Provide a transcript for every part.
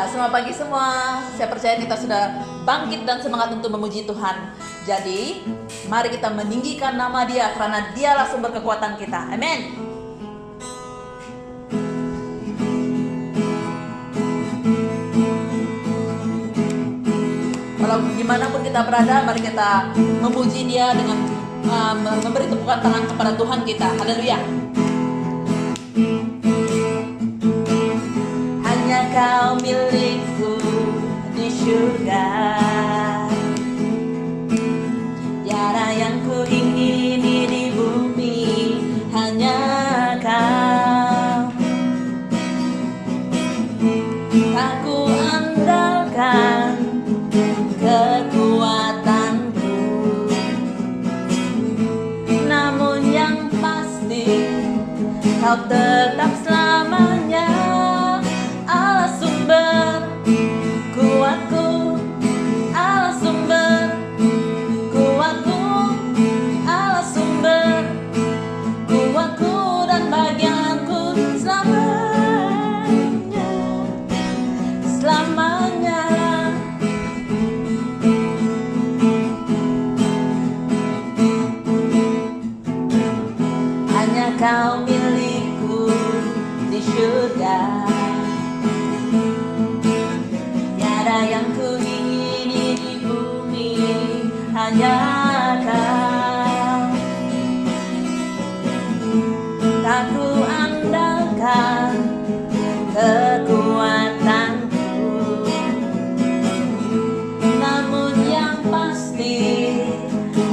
Selamat pagi semua. Saya percaya kita sudah bangkit dan semangat untuk memuji Tuhan. Jadi, mari kita meninggikan nama Dia karena Dialah sumber kekuatan kita. Amin. Kalau dimanapun kita berada, mari kita memuji Dia dengan memberi tepukan tangan kepada Tuhan kita. Haleluya. Hanya Kau milikku di surga, tiada yang ku ingini di bumi, hanya Kau. Tak ku andalkan kekuatanku, namun yang pasti Kau tetap selamanya Allah sumber kuatku, Allah sumber kuatku, Allah sumber kuatku dan bagianku selamanya, selamanya. Hanya Kau milikku di surga, tiada yang ku ingini di bumi, hanya Kau. Tak ku andalkan kekuatanku, namun yang pasti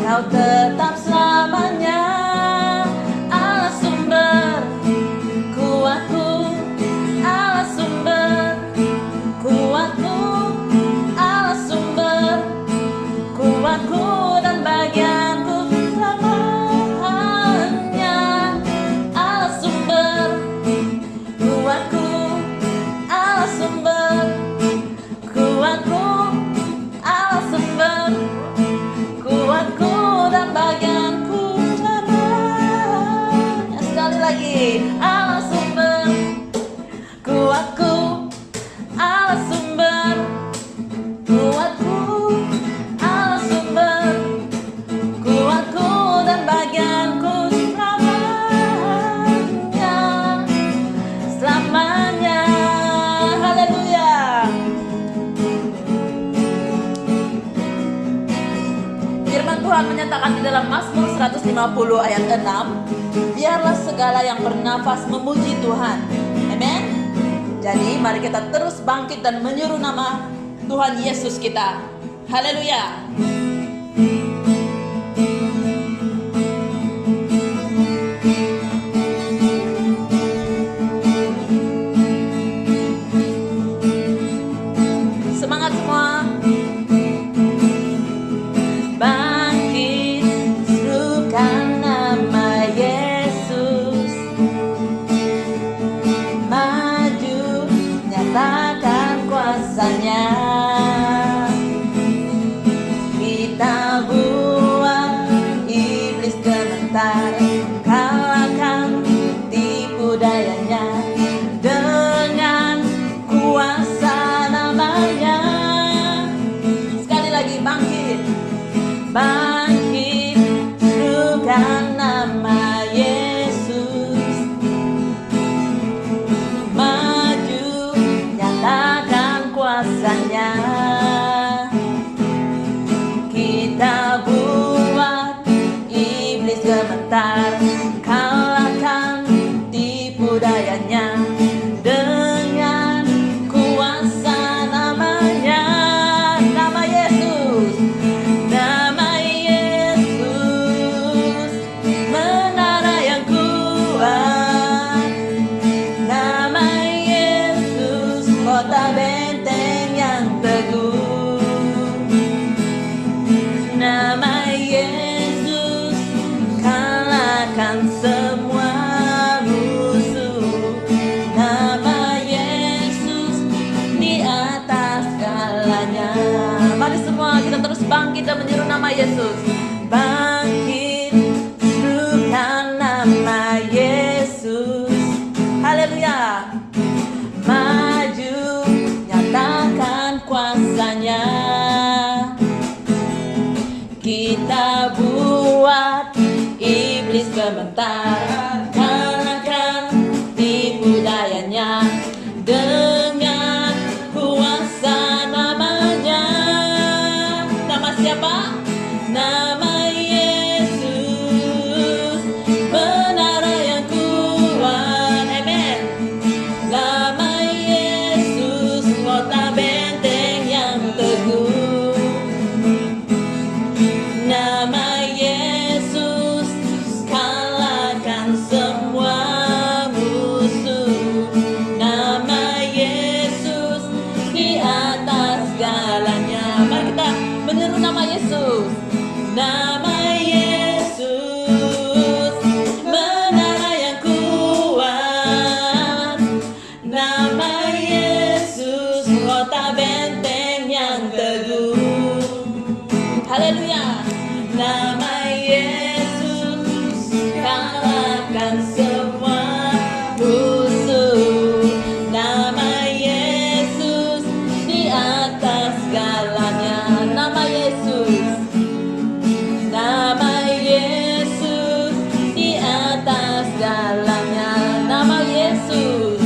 Kau tetap selamanya Allah sumber kuatku, Allah sumber kuatku, Allah sumber kuatku dan bagianku selamanya. Allah sumber kuatku, Allah sumber kuatku, Allah sumber kuatku dan bagianku selamanya. Sekali lagi, Allah sumber kuatku, Allah sumber kuatku, Allah sumber kuatku dan bagianku selamanya, selamanya. Haleluya. Firman Tuhan menyatakan di dalam Mazmur 150 ayat 6, biarlah segala yang bernafas memuji Tuhan. Amin. Jadi mari kita terus bangkit dan menyuruh nama Tuhan Yesus kita. Haleluya. Semangat semua. Bangkit, serukan nama Yesus. Maju, nyatakan kuasanya. Kita buat iblis gemetar, kalahkan tipu dayanya dengan kuasa namanya. Sekali lagi, bangkit, bangkit, serukan nama Yesus. Maju, nyatakan kuasanya. Kita buat iblis gemetar, kalahkan tipu dayanya dengan kuasa namanya. Nama Yesus, nama Yesus, menara yang kuat. Nama Yesus, kota benteng yang teguh. Nama Yesus, kalahkan semua musuh. Nama Yesus, di atas segalanya. Mari semua kita terus bangkit dan menyeru nama Yesus. Bangkit, serukan nama Yesus. Haleluya. Maju, nyata sementara, kalahkan tipu dayanya dengan kuasa namanya. Nama siapa? Nama Yesus, menara yang kuat. Amen. Nama Yesus, kota benteng yang teguh. Nama Yesus, kalahkan semua musuh. Nama Yesus, di atas segalanya. Mari kita menyeru nama Yesus. Nama Yesus, menara yang kuat. Nama Yesus, kota benteng yang teguh. Haleluya. Nama Yesus, kalahkan semua musuh. Nama Yesus, di atas segalanya. Nama Yesus. Nama Yesus, di atas segalanya. Nama Yesus.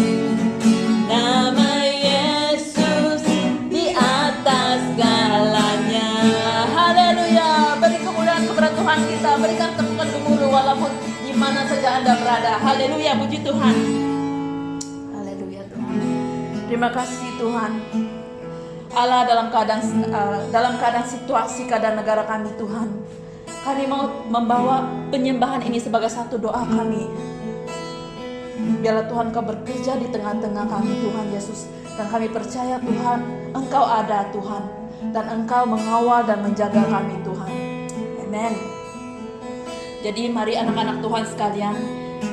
Nama Yesus, di atas segalanya. Haleluya. Beri kemuliaan kepada Tuhan kita. Berikan tepukan gemuruh walaupun di mana saja Anda berada. Haleluya. Puji Tuhan. Haleluya Tuhan. Terima kasih Tuhan. Allah, dalam keadaan situasi keadaan negara kami Tuhan, kami mau membawa penyembahan ini sebagai satu doa kami. Biarlah Tuhan Kau bekerja di tengah-tengah kami Tuhan Yesus. Dan kami percaya Tuhan, Engkau ada Tuhan, dan Engkau mengawal dan menjaga kami Tuhan. Amen. Jadi mari anak-anak Tuhan sekalian,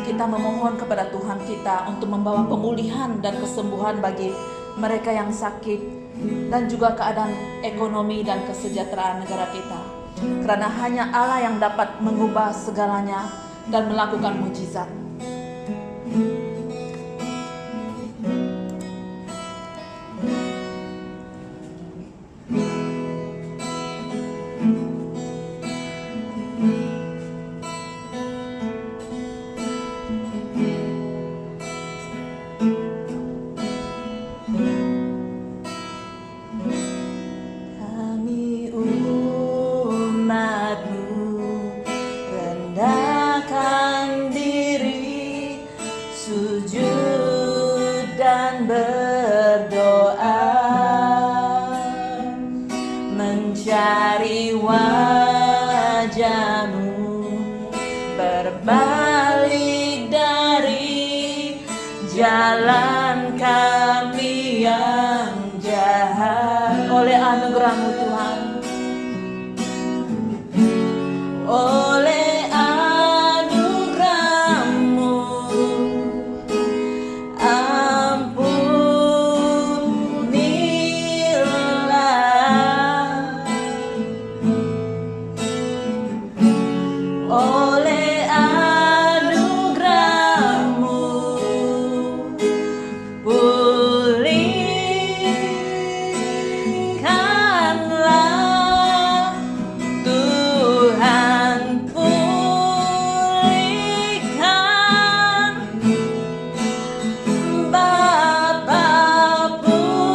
kita memohon kepada Tuhan kita untuk membawa pemulihan dan kesembuhan bagi mereka yang sakit, dan juga keadaan ekonomi dan kesejahteraan negara kita. Karena hanya Allah yang dapat mengubah segalanya dan melakukan mujizat. Mencari wajah-Mu, berbalik dari jalan kami yang jahat. Oleh anugerah-Mu Tuhan, oleh anugerah-Mu, oleh anugerah-Mu, pulihkanlah Tuhan, pulihkan Bapa, pulihkan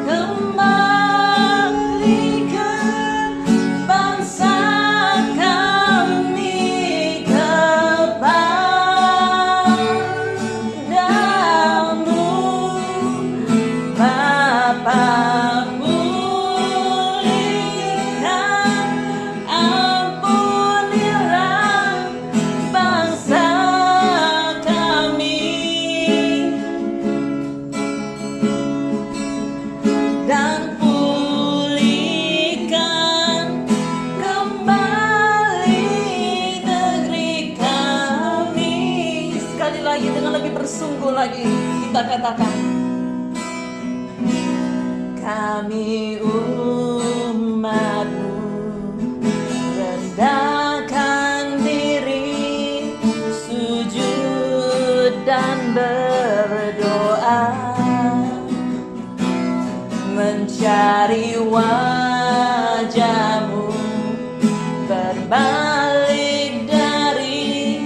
kembalikan bangsa kami kepadamu, Bapa, pulihkan, ampunilah bangsa kami, dan pulihkan kembali negeri kami. Sekali lagi dengan lebih bersungguh lagi kita katakan, kami umat-Mu rendahkan diri, sujud dan berdoa, mencari wajah-Mu, berbalik dari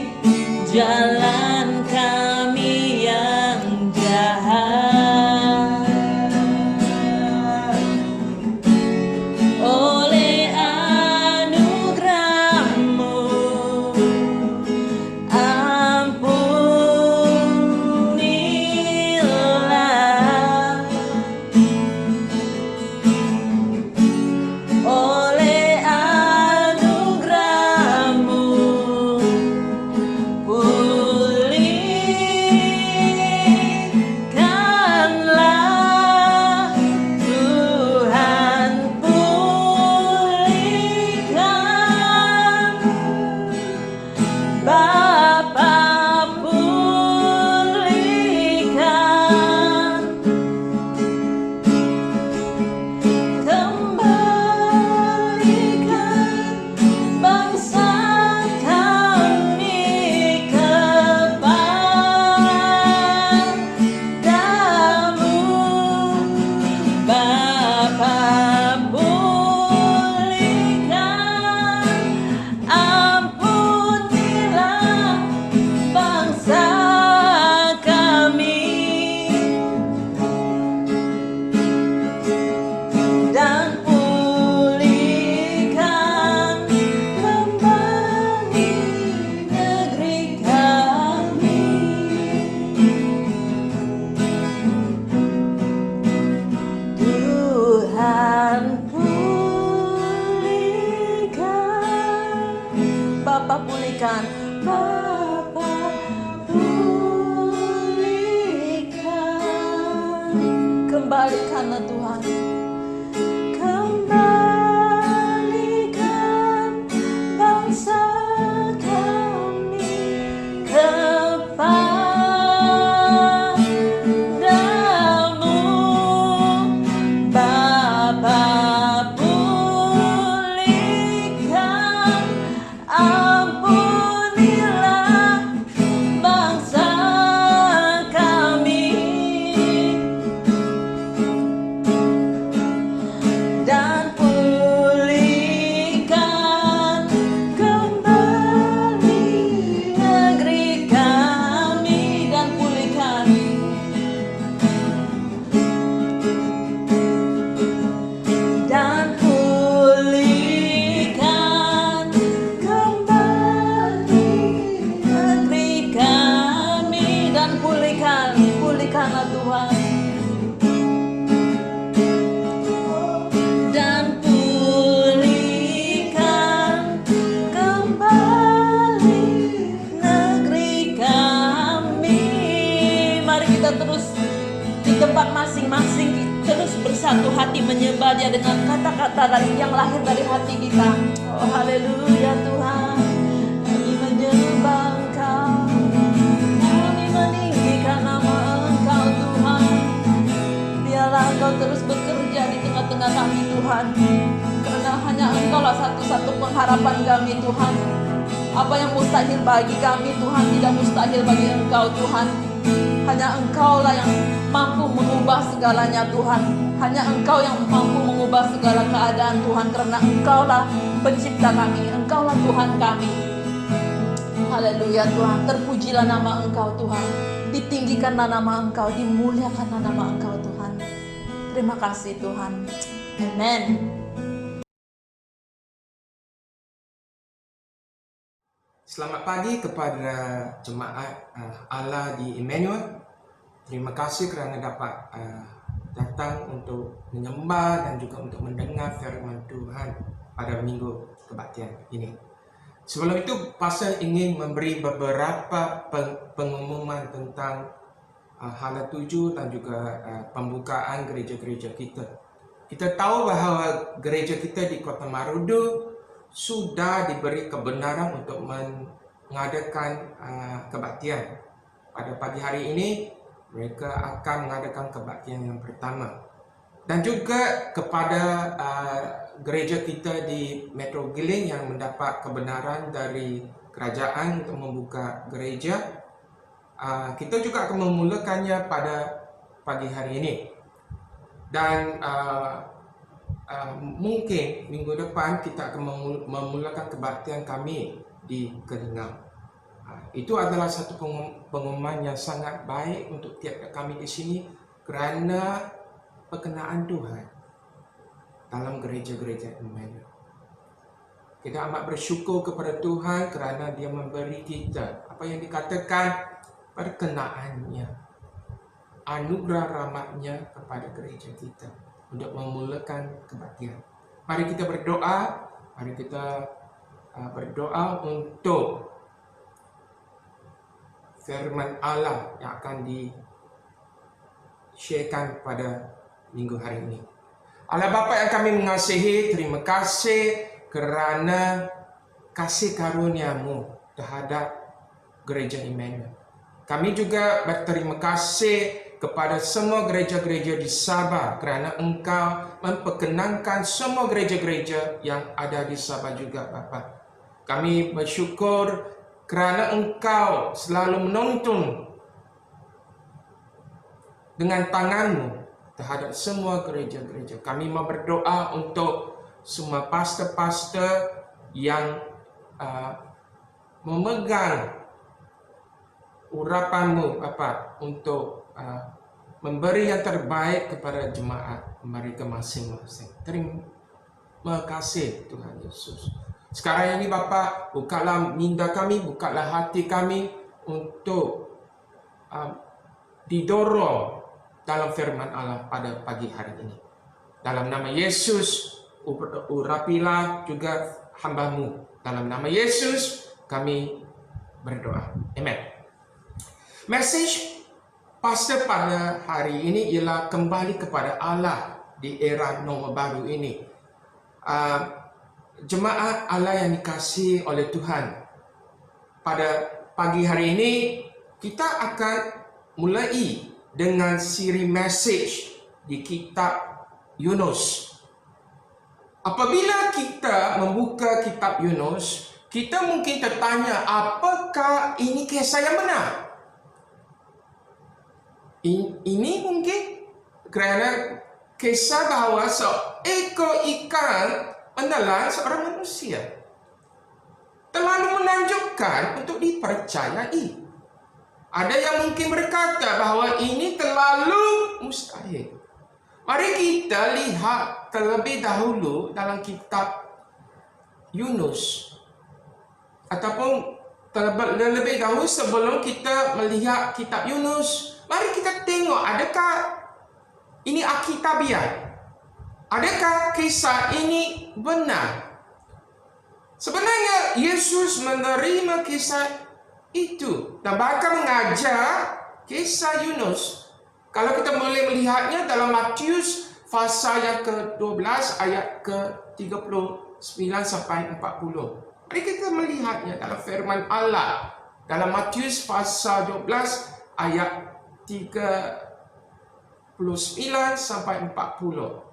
jalan kami yang jahat. Oleh anugerah-Mu, ampunilah. Oleh anugerah-Mu, pulihkanlah Tuhan, pulihkan. Bapa, pulihkan. Kembalikan bangsa kami kepadamu, Bapa, pulihkan. Ampunilah bangsa kami, dan pulihkan kembali negeri kami. Tuhan, pulihkan. Bapa, pulihkan. Bapa, pulihkan. Kembalikanlah Tuhan. Kembalikan bangsa kami kepadamu, Bapa, pulihkan. Ampunilah bangsa kami, dan pulihkan kembali negeri kami, dan pulihkan. Dan pulihkan kembali negeri kami, dan pulihkan. Pulihkanlah Tuhan. Dan pulihkan kembali negeri kami. Mari kita terus di tempat masing-masing terus bersatu hati menyembah Dia dengan kata-kata yang lahir dari hati kita. Oh haleluya Tuhan, kami menyembah Engkau, kami meninggikan nama Engkau Tuhan. Biarlah Engkau terus bekerja di tengah-tengah kami Tuhan, karena hanya Engkaulah satu-satu pengharapan kami Tuhan. Apa yang mustahil bagi kami Tuhan tidak mustahil bagi Engkau Tuhan. Hanya Engkaulah yang mampu mengubah segalanya Tuhan. Hanya Engkau yang mampu mengubah segala keadaan Tuhan, karena Engkaulah pencipta kami, Engkaulah Tuhan kami. Haleluya Tuhan, terpujilah nama Engkau Tuhan, ditinggikanlah nama Engkau, dimuliakanlah nama Engkau Tuhan. Terima kasih Tuhan. Amen. Selamat pagi kepada jemaat Allah di Emmanuel. Terima kasih kerana dapat datang untuk menyembah dan juga untuk mendengar firman Tuhan pada minggu kebaktian ini. Sebelum itu, Pastor ingin memberi beberapa pengumuman tentang Hala 7 dan juga pembukaan gereja-gereja kita. Kita tahu bahawa gereja kita di Kota Marudu sudah diberi kebenaran untuk mengadakan kebaktian. Pada pagi hari ini, mereka akan mengadakan kebaktian yang pertama. Dan juga kepada gereja kita di Metro Giling yang mendapat kebenaran dari kerajaan untuk membuka gereja, kita juga akan memulakannya pada pagi hari ini. Dan mungkin minggu depan kita akan memulakan kebaktian kami di Keringau. Itu adalah satu pengumuman yang sangat baik untuk tiap kami di sini kerana perkenaan Tuhan dalam gereja-gereja Emmanuel. Kita amat bersyukur kepada Tuhan kerana Dia memberi kita apa yang dikatakan perkenaannya, anugerah rahmatnya kepada gereja kita untuk memulakan kebaktian. Mari kita berdoa, berdoa untuk firman Allah yang akan di-sharekan pada minggu hari ini. Allah Bapa yang kami mengasihi, terima kasih kerana kasih karunia-Mu terhadap gereja Emmanuel. Kami juga berterima kasih kepada semua gereja-gereja di Sabah kerana Engkau memperkenankan semua gereja-gereja yang ada di Sabah juga, Bapa. Kami bersyukur kerana Engkau selalu menuntun dengan tangan-Mu terhadap semua gereja-gereja. Kami mau berdoa untuk semua pastor-pastor yang memegang urapan-Mu, Bapa, untuk memberi yang terbaik kepada jemaat mereka masing-masing. Terima kasih Tuhan Yesus. Sekarang ini Bapa, bukalah minda kami, bukalah hati kami untuk didorong dalam firman Allah pada pagi hari ini. Dalam nama Yesus, urapilah juga hamba-Mu. Dalam nama Yesus, kami berdoa. Amen. Message pastor pada hari ini ialah kembali kepada Allah di era norma baru ini. Jemaat Allah yang dikasihi oleh Tuhan, pada pagi hari ini kita akan mulai dengan siri message di kitab Yunus. Apabila kita membuka kitab Yunus, kita mungkin tertanya, apakah ini kisah yang benar? Ini mungkin kerana kisah bahawa seekor ikan menelan seorang manusia. Terlalu menakjubkan untuk dipercayai. Ada yang mungkin berkata bahawa ini terlalu mustahil. Mari kita lihat terlebih dahulu dalam kitab Yunus. Ataupun terlebih dahulu sebelum kita melihat kitab Yunus, mari kita tengok adakah ini Alkitabiah. Adakah kisah ini benar? Sebenarnya Yesus menerima kisah itu dan bahkan mengajar kisah Yunus. Kalau kita boleh melihatnya dalam Matius pasal yang ke-12 ayat ke-39 sampai 40. Mari kita melihatnya dalam firman Allah dalam Matius pasal 12 ayat 39 sampai 40.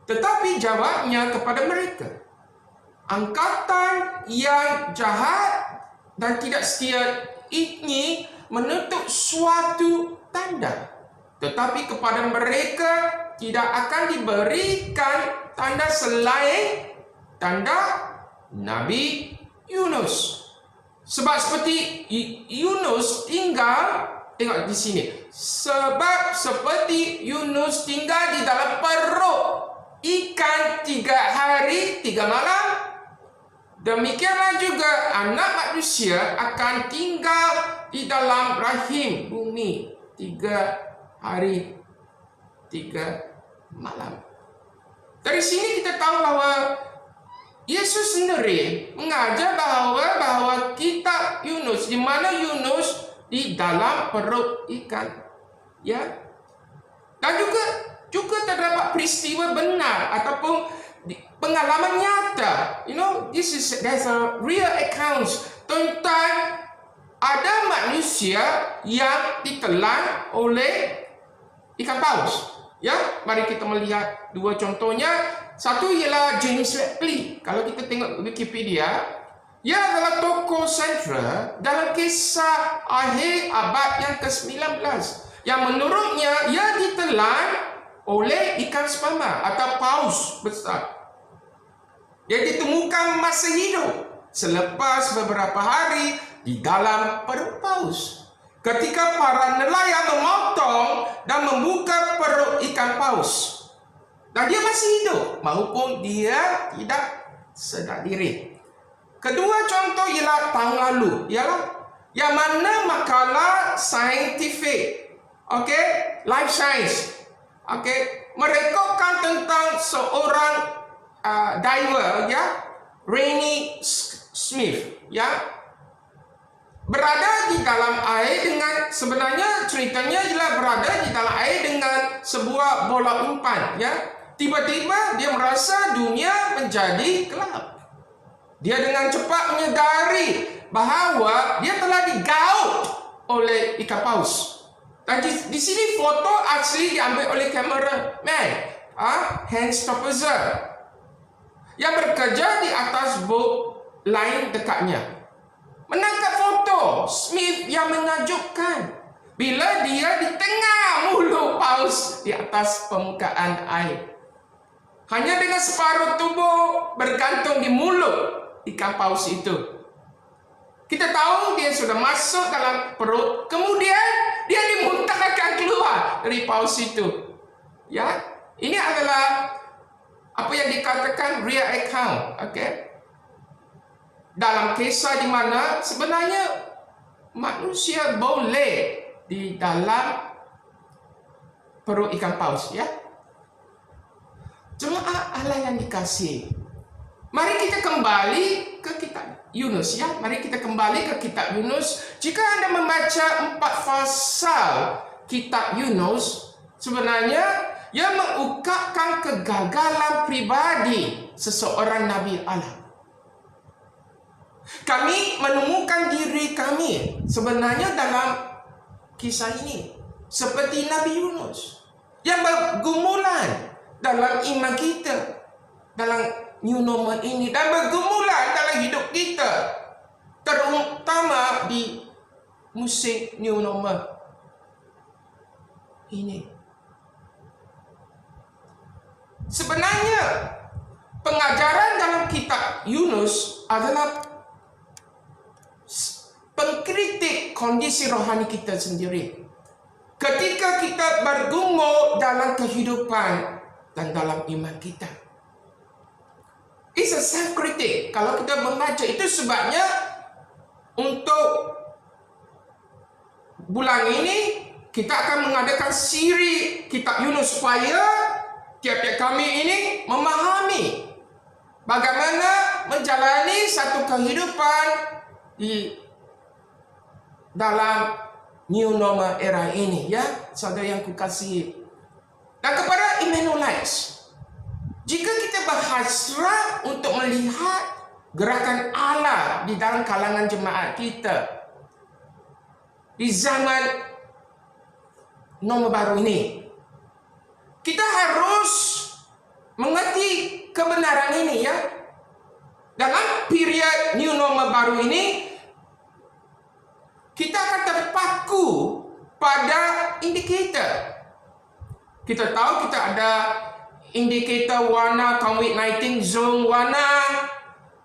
Tetapi jawabnya kepada mereka, angkatan yang jahat dan tidak setia ini menuntut suatu tanda. Tetapi kepada mereka tidak akan diberikan tanda selain tanda Nabi Yunus. Sebab seperti Yunus tinggal, tengok di sini. Sebab seperti Yunus tinggal di dalam perut ikan 3 hari 3 malam, demikianlah juga anak manusia akan tinggal di dalam rahim bumi 3 hari 3 malam. Dari sini kita tahu bahawa Yesus sendiri mengajar bahawa kitab Yunus, di mana Yunus di dalam perut ikan, ya. Dan juga terdapat peristiwa benar ataupun pengalaman nyata. There's a real account tentang ada manusia yang ditelan oleh ikan paus. Ya, mari kita melihat 2 contohnya. Satu ialah James Radcliffe. Kalau kita tengok Wikipedia, ia adalah tokoh sentral dalam kisah akhir abad yang ke-19 yang menurutnya ia ditelan oleh ikan sperma atau paus besar. Dia ditemukan masa hidup selepas beberapa hari di dalam perut paus. Ketika para nelayan memotong dan membuka perut ikan paus, dan dia masih hidup maupun dia tidak sedar diri. Kedua contoh ialah tahun lalu, ialah yang mana makalah saintifik, life science, merekodkan tentang seorang diver, Rainy Smith, berada di dalam air dengan, sebenarnya ceritanya ialah berada di dalam air dengan sebuah bola umpan, Tiba-tiba dia merasa dunia menjadi gelap. Dia dengan cepat menyadari bahawa dia telah digaut oleh ikan paus. Dan di sini foto asli diambil oleh kameraman, Hans Toppezer, yang bekerja di atas bot lain dekatnya. Menangkap foto Smith yang menakjubkan bila dia di tengah mulut paus di atas permukaan air. Hanya dengan separuh tubuh bergantung di mulut ikan paus itu. Kita tahu dia sudah masuk dalam perut, kemudian dia dimuntahkan keluar dari paus itu. Ini adalah apa yang dikatakan real account, dalam kisah di mana sebenarnya manusia boleh di dalam perut ikan paus, Jemaat Allah yang dikasihi, mari kita kembali ke kitab Yunus, Mari kita kembali ke kitab Yunus. Jika Anda membaca 4 pasal kitab Yunus, sebenarnya ia mengungkapkan kegagalan pribadi seseorang Nabi Allah. Kami menemukan diri kami sebenarnya dalam kisah ini seperti Nabi Yunus yang bergumulan dalam iman kita, dalam new normal ini, dan bergumulan dalam hidup kita, terutama di musim new normal ini. Sebenarnya pengajaran dalam kitab Yunus adalah pengkritik kondisi rohani kita sendiri. Ketika kita bergumul dalam kehidupan dan dalam iman kita, it's a self-critic. Kalau kita membaca itu, sebabnya untuk bulan ini kita akan mengadakan siri kitab Yunus supaya tiap-tiap kami ini memahami bagaimana menjalani satu kehidupan di dalam new normal era ini, saudara yang kukasihi. Dan kepada Emmanuelites, jika kita berhasrat untuk melihat gerakan Allah di dalam kalangan jemaat kita di zaman norma baru ini, kita harus mengerti kebenaran ini, Dalam period new normal baru ini, kita akan terpaku pada indikator. Kita tahu kita ada indikator warna COVID-19 zone warna.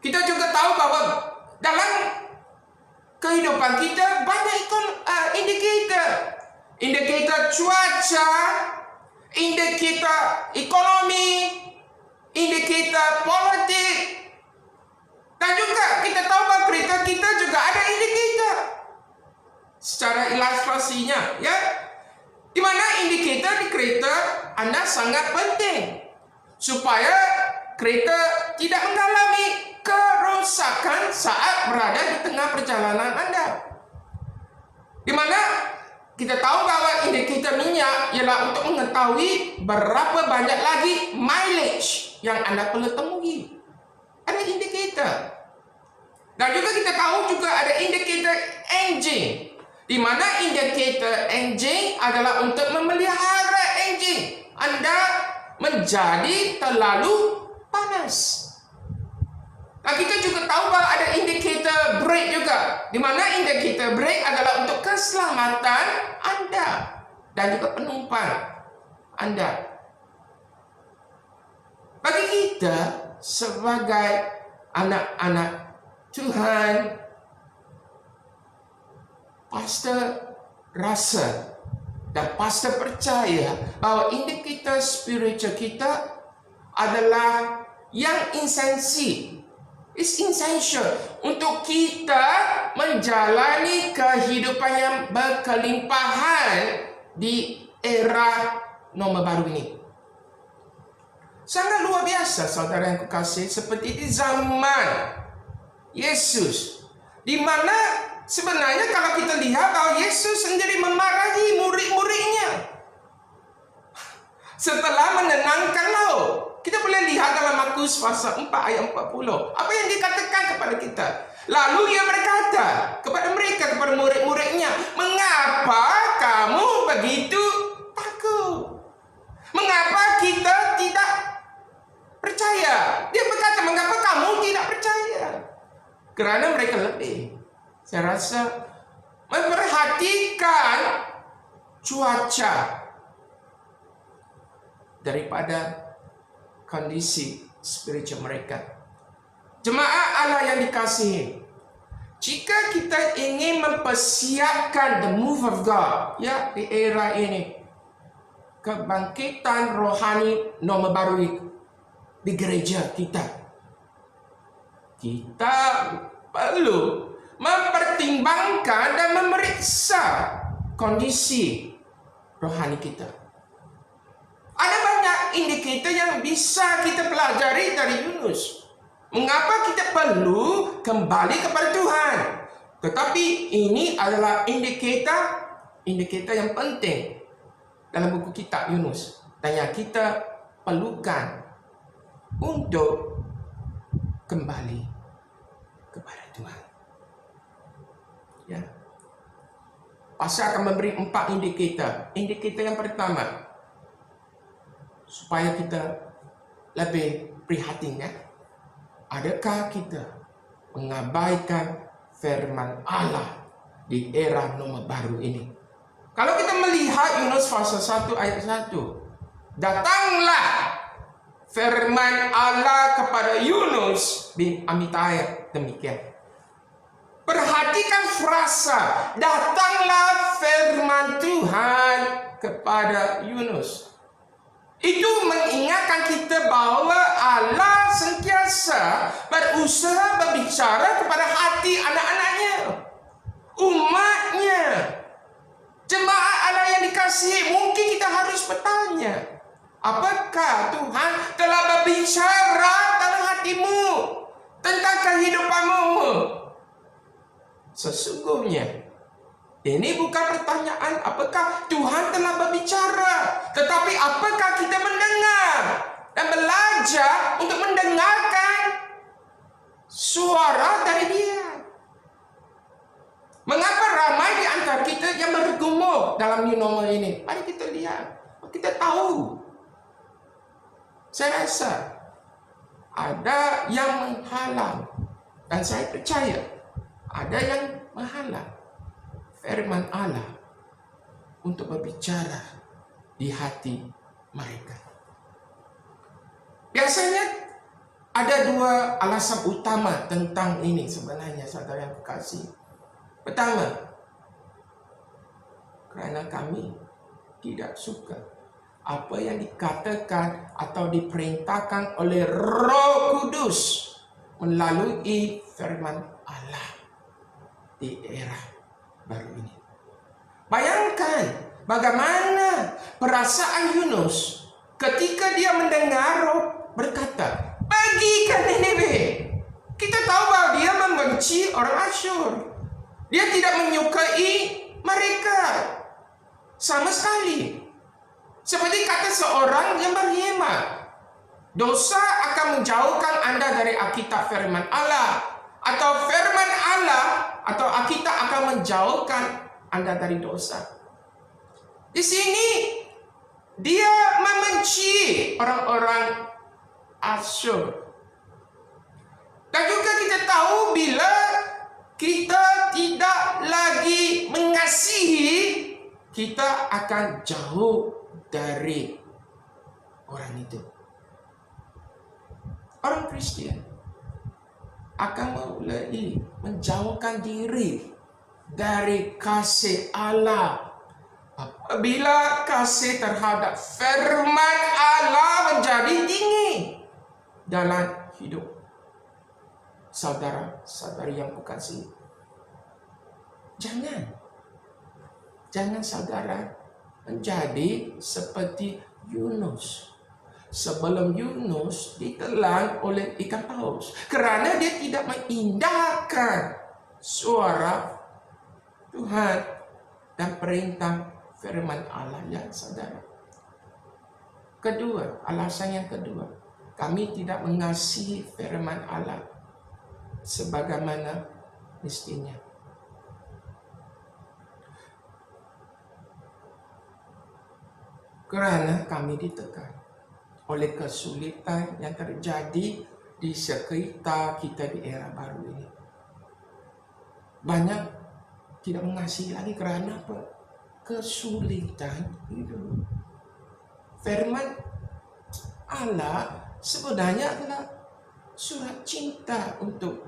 Kita juga tahu bahwa dalam kehidupan kita banyak indikator. Indikator cuaca, indikator ekonomi, indikator politik. Dan juga kita tahu bahwa kereta kita juga ada indikator. Secara ilustrasinya, di mana indikator di kereta Anda sangat penting supaya kereta tidak mengalami kerosakan saat berada di tengah perjalanan Anda. Di mana kita tahu bahwa indikator minyak ialah untuk mengetahui berapa banyak lagi mileage yang Anda perlu temui. Ada indikator. Dan juga kita tahu juga ada indikator engine, di mana indikator engine adalah untuk memelihara engine Anda menjadi terlalu panas. Dan kita juga tahu bahwa ada indikator brake juga, di mana indikator brake adalah untuk keselamatan Anda dan juga penumpang Anda. kita sebagai anak-anak Tuhan, pastor rasa dan pastor percaya bahwa indikator spiritual kita adalah yang essential untuk kita menjalani kehidupan yang berkelimpahan di era norma baru ini. Sangat luar biasa, saudara yang kekasih, seperti di zaman Yesus, di mana sebenarnya kalau kita lihat bahwa Yesus sendiri memarahi murid-muridnya setelah menenangkan laut. Kita boleh lihat dalam Markus pasal 4 ayat 40. Apa yang dikatakan kepada kita? Lalu ia berkata kepada mereka, kepada murid-muridnya, "Mengapa kamu begitu takut? Mengapa kita tidak percaya?" Dia berkata, "Mengapa kamu tidak percaya?" Kerana mereka lebih, saya rasa, memperhatikan cuaca daripada kondisi spiritual mereka. Jemaat Allah yang dikasihi, jika kita ingin mempersiapkan the move of God, ya, di era ini, kebangkitan rohani norma baru di gereja kita perlu mempertimbangkan dan memeriksa kondisi rohani kita. Ada banyak indikator yang bisa kita pelajari dari Yunus. Mengapa kita perlu kembali kepada Tuhan? Tetapi ini adalah indikator yang penting dalam buku kitab Yunus, dan yang kita perlukan untuk kembali kepada Tuhan. Ya. Pasal akan memberi 4 indikator. Indikator yang pertama, supaya kita lebih prihatin, ya. Adakah kita mengabaikan firman Allah di era norma baru ini? Kalau kita melihat Yunus pasal 1 ayat 1, datanglah firman Allah kepada Yunus bin Amittai, demikian. Perhatikan frasa, datanglah firman Tuhan kepada Yunus. Itu mengingatkan kita bahwa Allah sentiasa berusaha berbicara kepada hati anak-anaknya, umatnya. Jemaat Allah yang dikasihi, mungkin kita harus bertanya, apakah Tuhan telah berbicara dalam hatimu tentang kehidupanmu? Sesungguhnya ini bukan pertanyaan apakah Tuhan telah berbicara, tetapi apakah kita mendengar dan belajar untuk mendengarkan suara dari Dia. Mengapa ramai di antara kita yang bergumul dalam new normal ini? Mari kita lihat, kita tahu. Saya rasa ada yang menghalang, dan saya percaya ada yang menghalang firman Allah untuk berbicara di hati mereka. Biasanya ada 2 alasan utama tentang ini sebenarnya, saudara yang kekasih. Pertama, kerana kami tidak suka apa yang dikatakan atau diperintahkan oleh Roh Kudus melalui firman Allah di era baru ini. Bayangkan bagaimana perasaan Yunus ketika dia mendengar Roh berkata, "Pergi ke Niniwe." Kita tahu bahwa dia membenci orang Asyur. Dia tidak menyukai mereka sama sekali. Seperti kata seorang yang berhemat, dosa akan menjauhkan Anda dari Alkitab firman Allah, atau firman Allah atau Alkitab akan menjauhkan Anda dari dosa. Di sini dia membenci orang-orang Asyur. Dan juga kita tahu bila kita tidak lagi mengasihi, kita akan jauh dari orang itu. orang Kristian akan mulai menjauhkan diri dari kasih Allah apabila kasih terhadap firman Allah menjadi tinggi dalam hidup saudara-saudari yang kukasihi. Jangan saudara menjadi seperti Yunus. Sebelum Yunus ditelan oleh ikan paus kerana dia tidak mengindahkan suara Tuhan dan perintah firman Allah, ya saudara. Kedua, alasan yang kedua, kami tidak mengasihi firman Allah sebagaimana mestinya. Kerana kami ditekan oleh kesulitan yang terjadi di sekitar kita di era baru ini. Banyak tidak mengasihi lagi kerana apa? Kesulitan hidup. Firman Allah sebenarnya adalah surat cinta untuk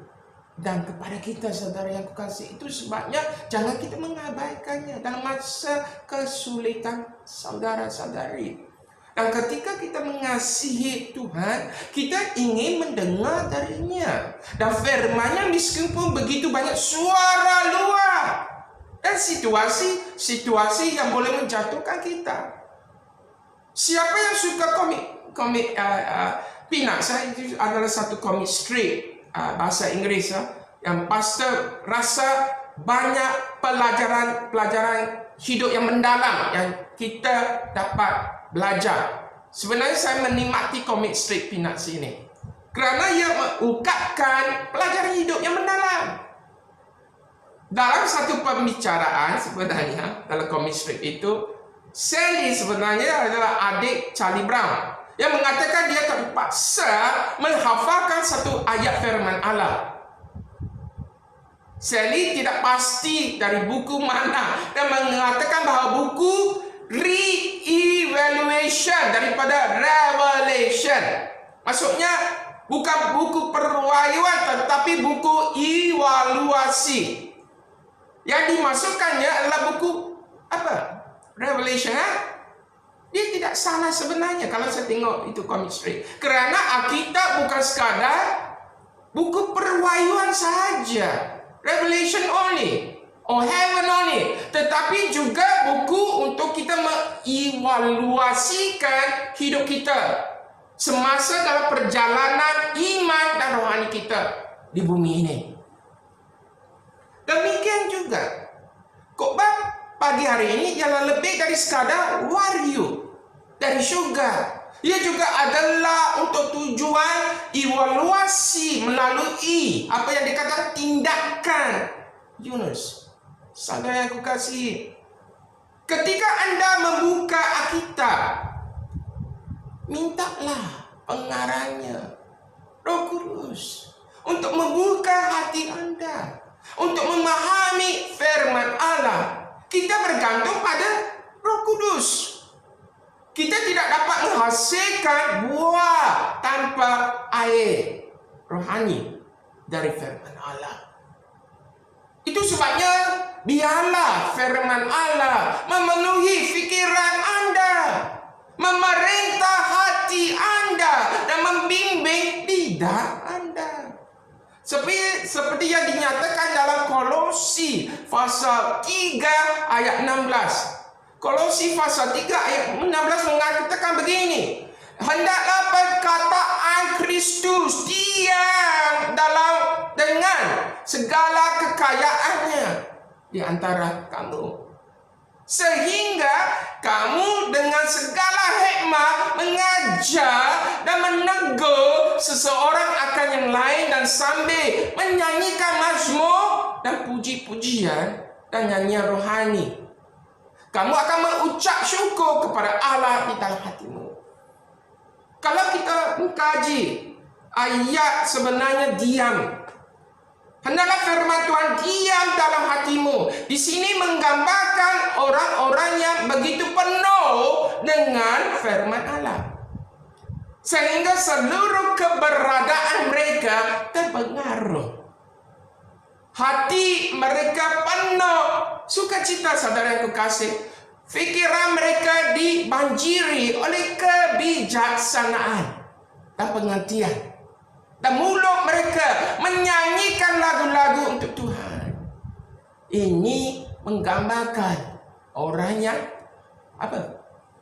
dan kepada kita, saudara yang kukasihi. Itu sebabnya jangan kita mengabaikannya dalam masa kesulitan saudara-saudari. Dan ketika kita mengasihi Tuhan, kita ingin mendengar darinya. Dan firman-Nya meskipun begitu banyak suara luar dan situasi yang boleh menjatuhkan kita. Siapa yang suka komik Peanuts? Itu adalah satu komik strip bahasa Inggris yang pastor rasa banyak pelajaran hidup yang mendalam yang kita dapat belajar. Sebenarnya saya menikmati komik strip Peanuts ini kerana ia mengungkapkan pelajaran hidup yang mendalam. Dalam satu pembicaraan sebenarnya dalam komik strip itu, Sally sebenarnya adalah adik Charlie Brown yang mengatakan dia terpaksa menghafalkan satu ayat firman Allah. Sally tidak pasti dari buku mana dan mengatakan bahawa buku re-evaluation daripada Revelation. Maksudnya bukan buku perwayuan tetapi buku evaluasi. Yang dimasukkannya adalah buku apa? Revelation. Dia tidak salah sebenarnya kalau saya tengok itu komik strip. Kerana Alkitab bukan sekadar buku perwayuan sahaja, Revelation only, or heaven only, tetapi juga buku untuk kita mengevaluasikan hidup kita semasa dalam perjalanan iman dan rohani kita di bumi ini. Demikian juga khotbah pagi hari ini ialah lebih dari sekadar wahyu dari syurga. Ia juga adalah untuk tujuan evaluasi melalui apa yang dikatakan tindakan Yunus. Saudara yang kukasihi, ketika anda membuka Alkitab, mintalah pengarahnya Roh Kudus untuk membuka hati anda, untuk memahami firman Allah. Kita bergantung pada Roh Kudus. Kita tidak dapat menghasilkan buah tanpa air rohani dari firman Allah. Itu sebabnya biarlah firman Allah memenuhi fikiran anda, memerintah hati anda, dan membimbing lidah anda. Seperti yang dinyatakan dalam Kolosi pasal 3 ayat 16. Kolosi pasal 3 ayat 16 mengatakan begini: hendaklah perkataan Kristus diam dengan segala kekayaannya di antara kamu, sehingga kamu dengan segala hikmat mengajar dan menegur seseorang akan yang lain, dan sambil menyanyikan mazmur dan puji-pujian dan nyanyian rohani, kamu akan mengucap syukur kepada Allah di dalam hatimu. Kalau kita mengkaji ayat sebenarnya diam, hendaklah firman Tuhan diam dalam hatimu, di sini menggambarkan orang-orang yang begitu penuh dengan firman Allah. sehingga seluruh keberadaan mereka terpengaruh. Hati mereka penuh sukacita, saudara yang kekasih. Fikiran mereka dibanjiri oleh kebijaksanaan dan pengertian. Dan mulut mereka menyanyikan lagu-lagu untuk Tuhan. Ini menggambarkan orang yang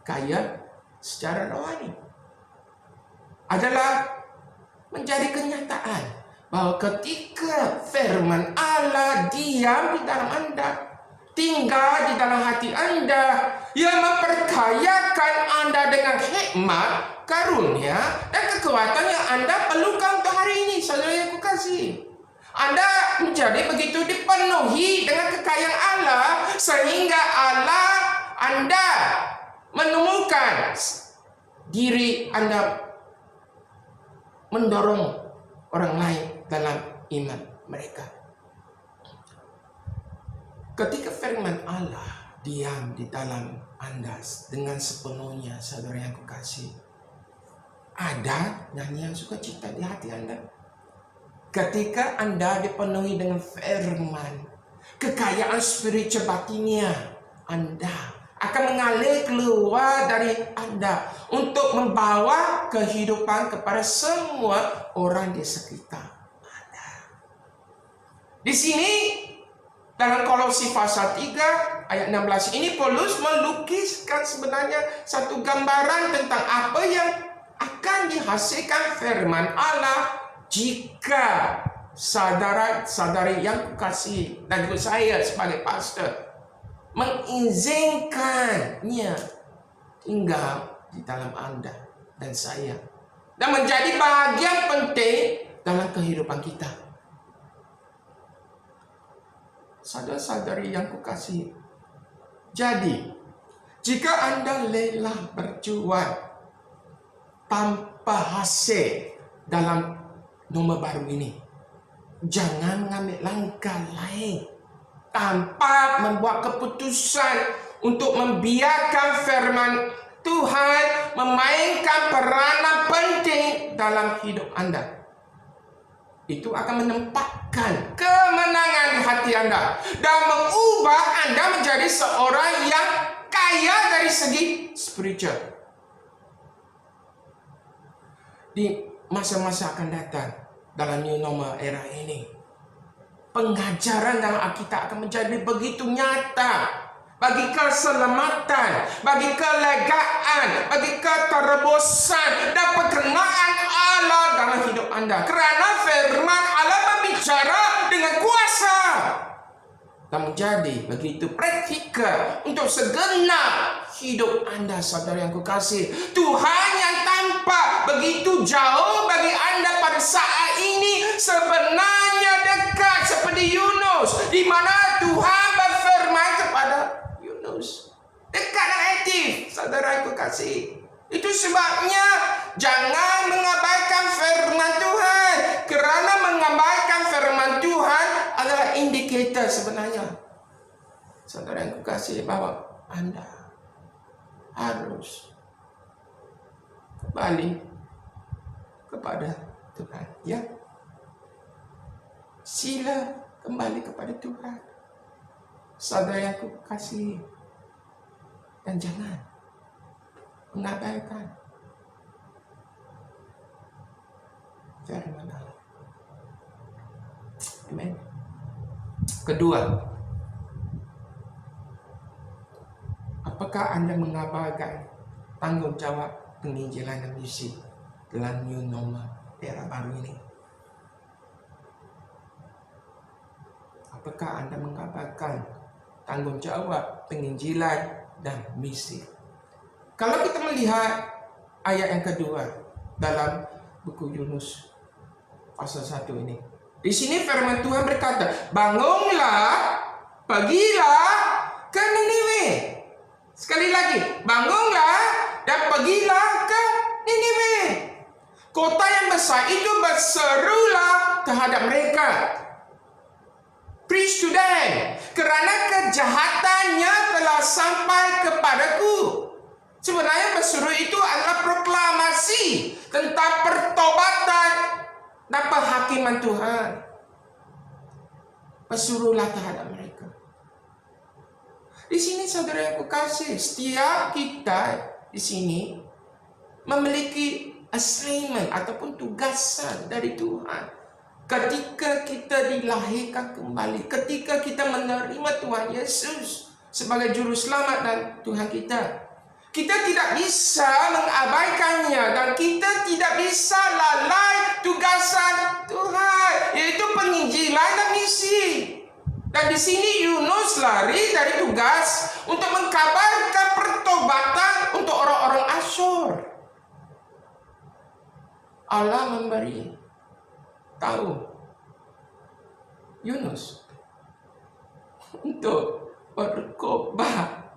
kaya secara rohani. Adalah menjadi kenyataan bahwa ketika firman Allah diam di dalam Anda, tinggal di dalam hati Anda, yang memperkayakan Anda dengan hikmat, karunia, dan kekuatan yang Anda perlukan untuk hari ini, saudara yang kukasihi. Anda menjadi begitu dipenuhi dengan kekayaan Allah, sehingga Anda menemukan diri Anda mendorong orang lain dalam iman mereka. Ketika firman Allah diam di dalam Anda dengan sepenuhnya, saudara yang kukasihi, ada nyanyian sukacita di hati Anda. Ketika Anda dipenuhi dengan firman, kekayaan spiritual batinnya Anda akan mengalir keluar dari Anda untuk membawa kehidupan kepada semua orang di sekitar Anda. Di sini dalam Kolose pasal 3 ayat 16 ini Paulus melukiskan sebenarnya satu gambaran tentang apa yang akan dihasilkan firman Allah jika saudara-saudari yang kukasihi dan juga saya sebagai pastor mengizinkannya tinggal di dalam Anda dan saya, dan menjadi bagian penting dalam kehidupan kita. Saudara-saudari yang kukasihi, jadi jika Anda lelah berjuang tanpa hasil dalam norma baru ini, jangan mengambil langkah lain tanpa membuat keputusan untuk membiarkan firman Tuhan memainkan peranan penting dalam hidup Anda. Itu akan menempatkan kemenangan di hati Anda dan mengubah Anda menjadi seorang yang kaya dari segi spiritual. Di masa-masa akan datang dalam new normal era ini, pengajaran dalam Alkitab akan menjadi begitu nyata bagi keselamatan, bagi kelegaan, bagi keterobosan dan perkenaan Allah dalam hidup Anda. Kerana firman Allah berbicara dengan kuasa dan menjadi begitu praktikal untuk segenap hidup Anda, saudara yang kukasihi. Tuhan yang tampak begitu jauh bagi Anda pada saat ini sebenarnya dekat seperti Yunus, di mana Tuhan berfirman kepada Yunus. Dekat dan aktif, saudara yang kukasihi. Itu sebabnya jangan mengabaikan firman Tuhan, kerana mengabaikan firman Tuhan adalah indikator sebenarnya, saudara yang kukasihi, bahwa Anda harus kembali kepada Tuhan. Ya, sila kembali kepada Tuhan, saudara yang kukasihi, dan jangan mengabaikan firman Allah. Amin. Kedua, apakah Anda mengabaikan tanggung jawab penginjilan dan misi dalam new normal era baru ini? Apakah Anda mengabaikan tanggung jawab penginjilan dan misi? Kalau kita melihat ayat yang kedua dalam buku Yunus pasal 1 ini, di sini firman Tuhan berkata, bangunlah, pergilah ke Niniwe. Sekali lagi, bangunlah dan pergilah ke Niniwe. Kota yang besar itu berserulah terhadap mereka. Preach to them, kerana kejahatannya telah sampai kepadaku. Sebenarnya pesuruh itu adalah proklamasi tentang pertobatan dan penghakiman Tuhan. Pesuruhlah terhadap mereka. Di sini saudara yang kukasih, setiap kita di sini memiliki assignment ataupun tugasan dari Tuhan. Ketika kita dilahirkan kembali, ketika kita menerima Tuhan Yesus sebagai juru selamat dan Tuhan kita, kita tidak bisa mengabaikannya dan kita tidak bisa lalai tugasan Tuhan, yaitu penginjilan dan misi. Dan di sini Yunus lari dari tugas untuk mengkabarkan pertobatan untuk orang-orang Asyur. Allah memberi tahu Yunus untuk berkhotbah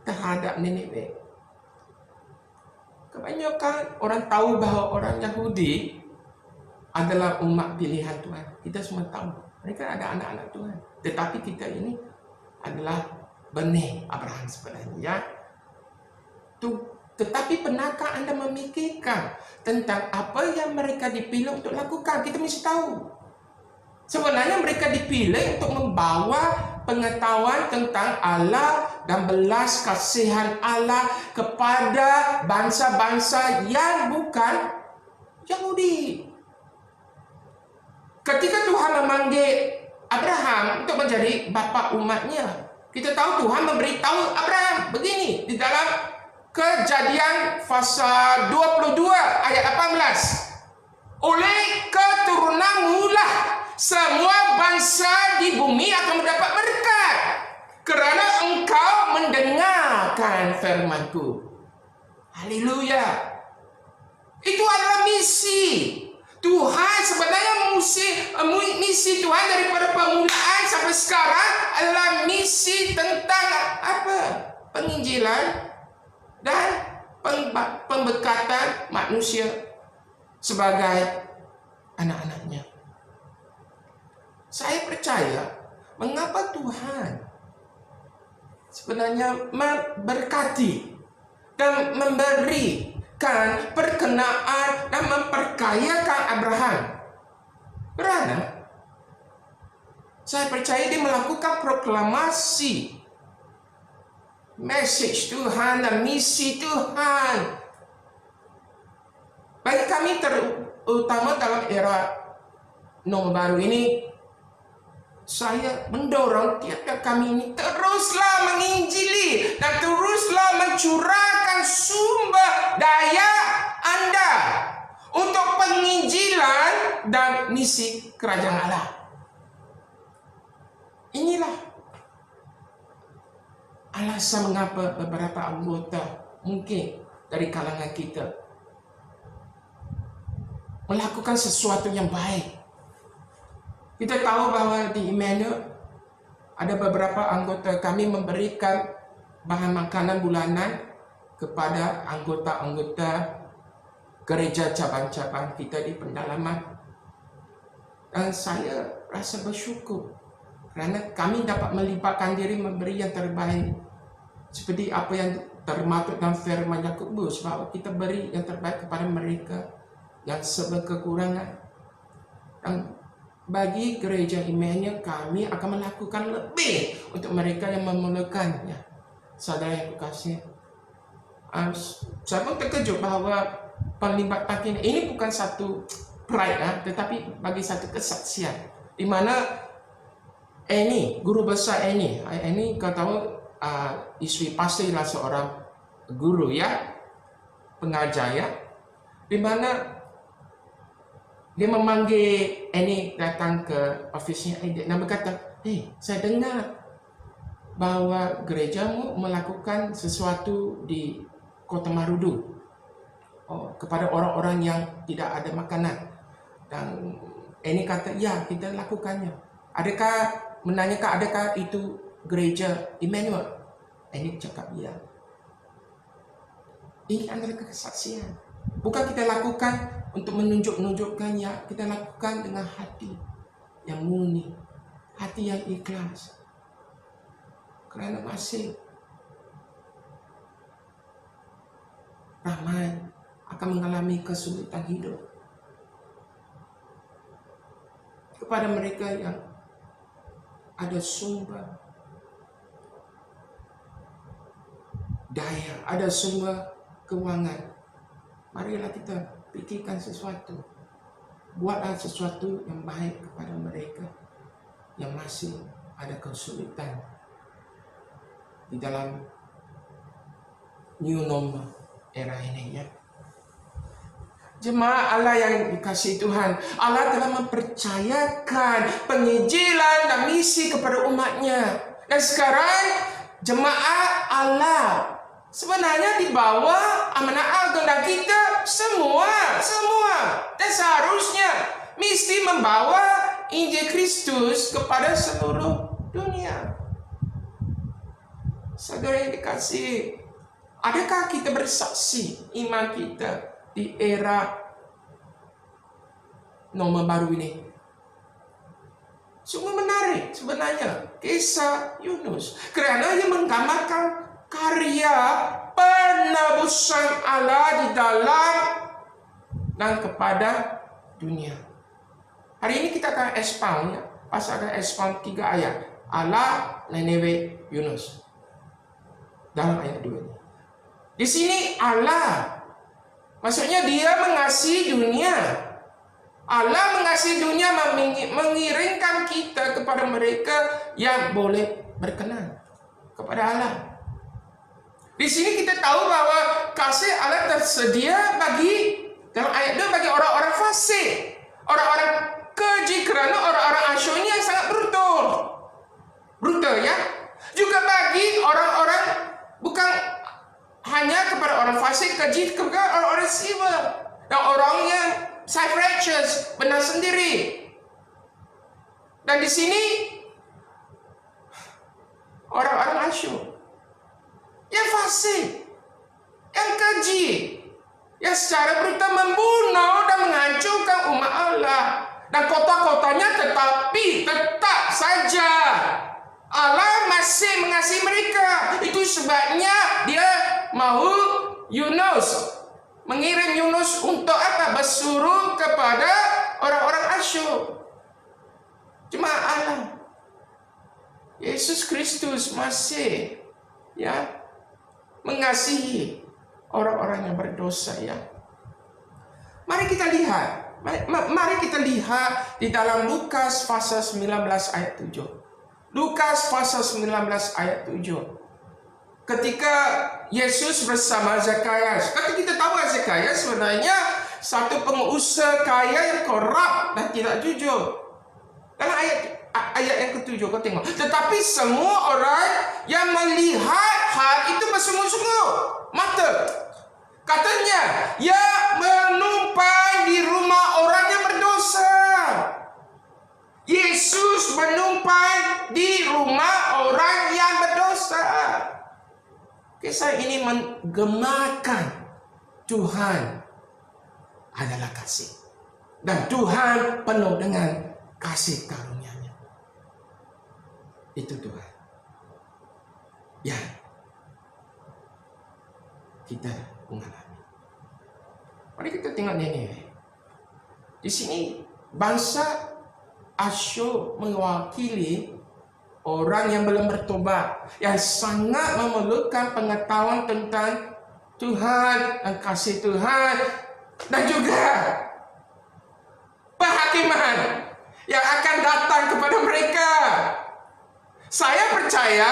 terhadap Niniwe. Kebanyakan orang tahu bahwa orang Yahudi adalah umat pilihan Tuhan. Kita semua tahu. Mereka ada anak-anak Tuhan. Tetapi kita ini adalah benih Abraham sebenarnya. Tetapi pernahkah Anda memikirkan tentang apa yang mereka dipilih untuk lakukan? Kita mesti tahu. Sebenarnya mereka dipilih untuk membawa pengetahuan tentang Allah dan belas kasihan Allah kepada bangsa-bangsa yang bukan Yahudi. Ketika Tuhan memanggil Abraham untuk menjadi bapa umatnya, kita tahu Tuhan memberitahu Abraham begini di dalam Kejadian pasal 22 ayat 18. Oleh keturunanmu lah semua bangsa di bumi akan mendapat berkat, kerana engkau mendengarkan firman-Ku. Haleluya. Itu adalah misi Tuhan. Sebenarnya misi Tuhan daripada permulaan sampai sekarang adalah misi tentang apa? Penginjilan dan pembekatan manusia sebagai anak-anaknya. Saya percaya mengapa Tuhan sebenarnya memberkati dan memberikan perkenaan dan memperkayakan Abraham. Kerana saya percaya dia melakukan proklamasi message Tuhan dan misi Tuhan. Bagi kami terutama dalam era norma baru ini, saya mendorong tiap-tiap kami ini teruslah menginjili dan teruslah mencurahkan sumber daya Anda untuk penginjilan dan misi kerajaan Allah. Inilah alasan mengapa beberapa anggota mungkin dari kalangan kita melakukan sesuatu yang baik. Kita tahu bahwa di Emmanuel ada beberapa anggota kami memberikan bahan makanan bulanan kepada anggota-anggota gereja cabang-cabang kita di pendalaman. Dan saya rasa bersyukur kerana kami dapat melibatkan diri memberi yang terbaik. Seperti apa yang termaktub dalam firman Yakobus, bahwa kita beri yang terbaik kepada mereka yang serba kekurangan. Dan bagi gereja Emmanuel, kami akan melakukan lebih untuk mereka yang memerlukannya. Saudara yang kekasih, saya pun terkejut bahawa pelibatan ini bukan satu pride, tetapi bagi satu kesaksian, di mana Annie, guru besar Annie kau tahu, isteri pastor ialah seorang guru ya, pengajar ya, di mana dia memanggil Annie datang ke ofisnya dan berkata, saya dengar bahawa gerejamu melakukan sesuatu di Kota Marudu kepada orang-orang yang tidak ada makanan. Dan Annie kata, ya, kita lakukannya. Menanyakan adakah itu gereja Emmanuel? Annie cakap, ya. Ini adalah kesaksian. Bukan kita lakukan untuk menunjuk-nunjukkan, ya, kita lakukan dengan hati yang murni, hati yang ikhlas. Kerana masih ramai akan mengalami kesulitan hidup. Kepada mereka yang ada sumber daya, ada sumber keuangan, marilah kita pikirkan sesuatu. Buatlah sesuatu yang baik kepada mereka yang masih ada kesulitan di dalam new normal era ini, ya. Jemaat Allah yang dikasihi Tuhan, Allah telah mempercayakan penginjilan dan misi kepada umatnya. Dan sekarang jemaat Allah sebenarnya di bawah amanah agenda kita semua. Dan seharusnya mesti membawa Injil Kristus kepada seluruh dunia. Saudara yang dikasihi, adakah kita bersaksi iman kita di era norma baru ini? Sungguh menarik sebenarnya kisah Yunus, kerana ia menggambarkan karya penebusan Allah di dalam dan kepada dunia. Hari ini kita akan expound, ya. Pasal akan expound 3 ayat. Allah, Nineve, Yunus. Dalam ayat 2 ini. Di sini Allah, maksudnya dia mengasihi dunia. Allah mengasihi dunia, mengiringkan kita kepada mereka yang boleh berkenan kepada Allah. Di sini kita tahu bahwa kasih Allah tersedia bagi, dalam ayat 2, bagi orang-orang fasik, orang-orang keji, kerana orang-orang Asyur ini yang sangat brutal, ya. Juga bagi orang-orang, bukan hanya kepada orang fasik, keji, kepada orang-orang civil dan orang yang self-righteous, benar sendiri. Dan di sini orang-orang Asyur yang fasik, yang keji, yang secara brutal membunuh dan menghancurkan umat Allah dan kota-kotanya, tetapi tetap saja Allah masih mengasihi mereka. Itu sebabnya dia mahu Yunus, mengirim Yunus untuk apa? Bersuruh kepada orang-orang Asyur. Jemaat Allah, Yesus Kristus masih, ya, mengasihi orang-orang yang berdosa, ya. Mari kita lihat. Mari kita lihat di dalam Lukas pasal 19 ayat 7. Lukas pasal 19 ayat 7. Ketika Yesus bersama Zakheus. Tapi kita tahu Zakheus sebenarnya satu pengusaha kaya yang korup dan tidak jujur. Dalam ayat yang ketujuh, kau tengok. Tetapi semua orang yang melihat hal itu bersungguh-sungguh mata. Katanya, ia menumpang di rumah orang yang berdosa. Yesus menumpang di rumah orang yang berdosa. Kisah ini menggemakan Tuhan adalah kasih. Dan Tuhan penuh dengan kasih karunia-Nya. Itu Tuhan. Ya, kita mengalami. Mari kita tengok ini. Di sini bangsa Asyur mewakili orang yang belum bertobat, yang sangat memerlukan pengetahuan tentang Tuhan dan kasih Tuhan, dan juga penghakiman yang akan datang kepada mereka. Saya percaya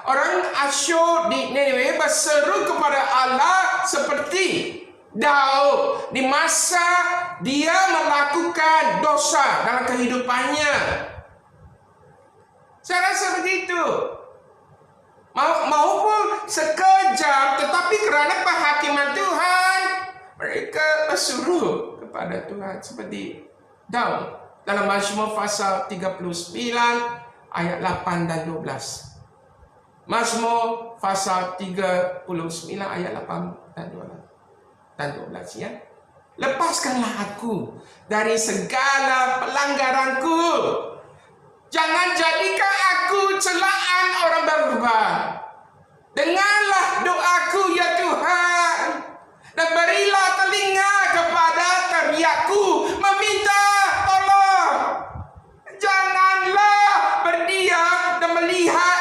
orang Asyur di Nineve berseru kepada Allah seperti Daud di masa dia melakukan dosa dalam kehidupannya. Saya rasa begitu. Maupun sekejap, tetapi kerana penghakiman Tuhan, mereka berseru kepada Tuhan seperti Daud dalam Mazmur pasal 39 ayat 8 dan 12. Mazmur pasal 39 ayat 8 dan 12, ya. Lepaskanlah aku dari segala pelanggaranku. Jangan jadikan aku celaan orang berubah. Dengarlah doaku, ya Tuhan. Dan berilah telinga kepada teriakku, meminta tolong. Janganlah berdiam dan melihat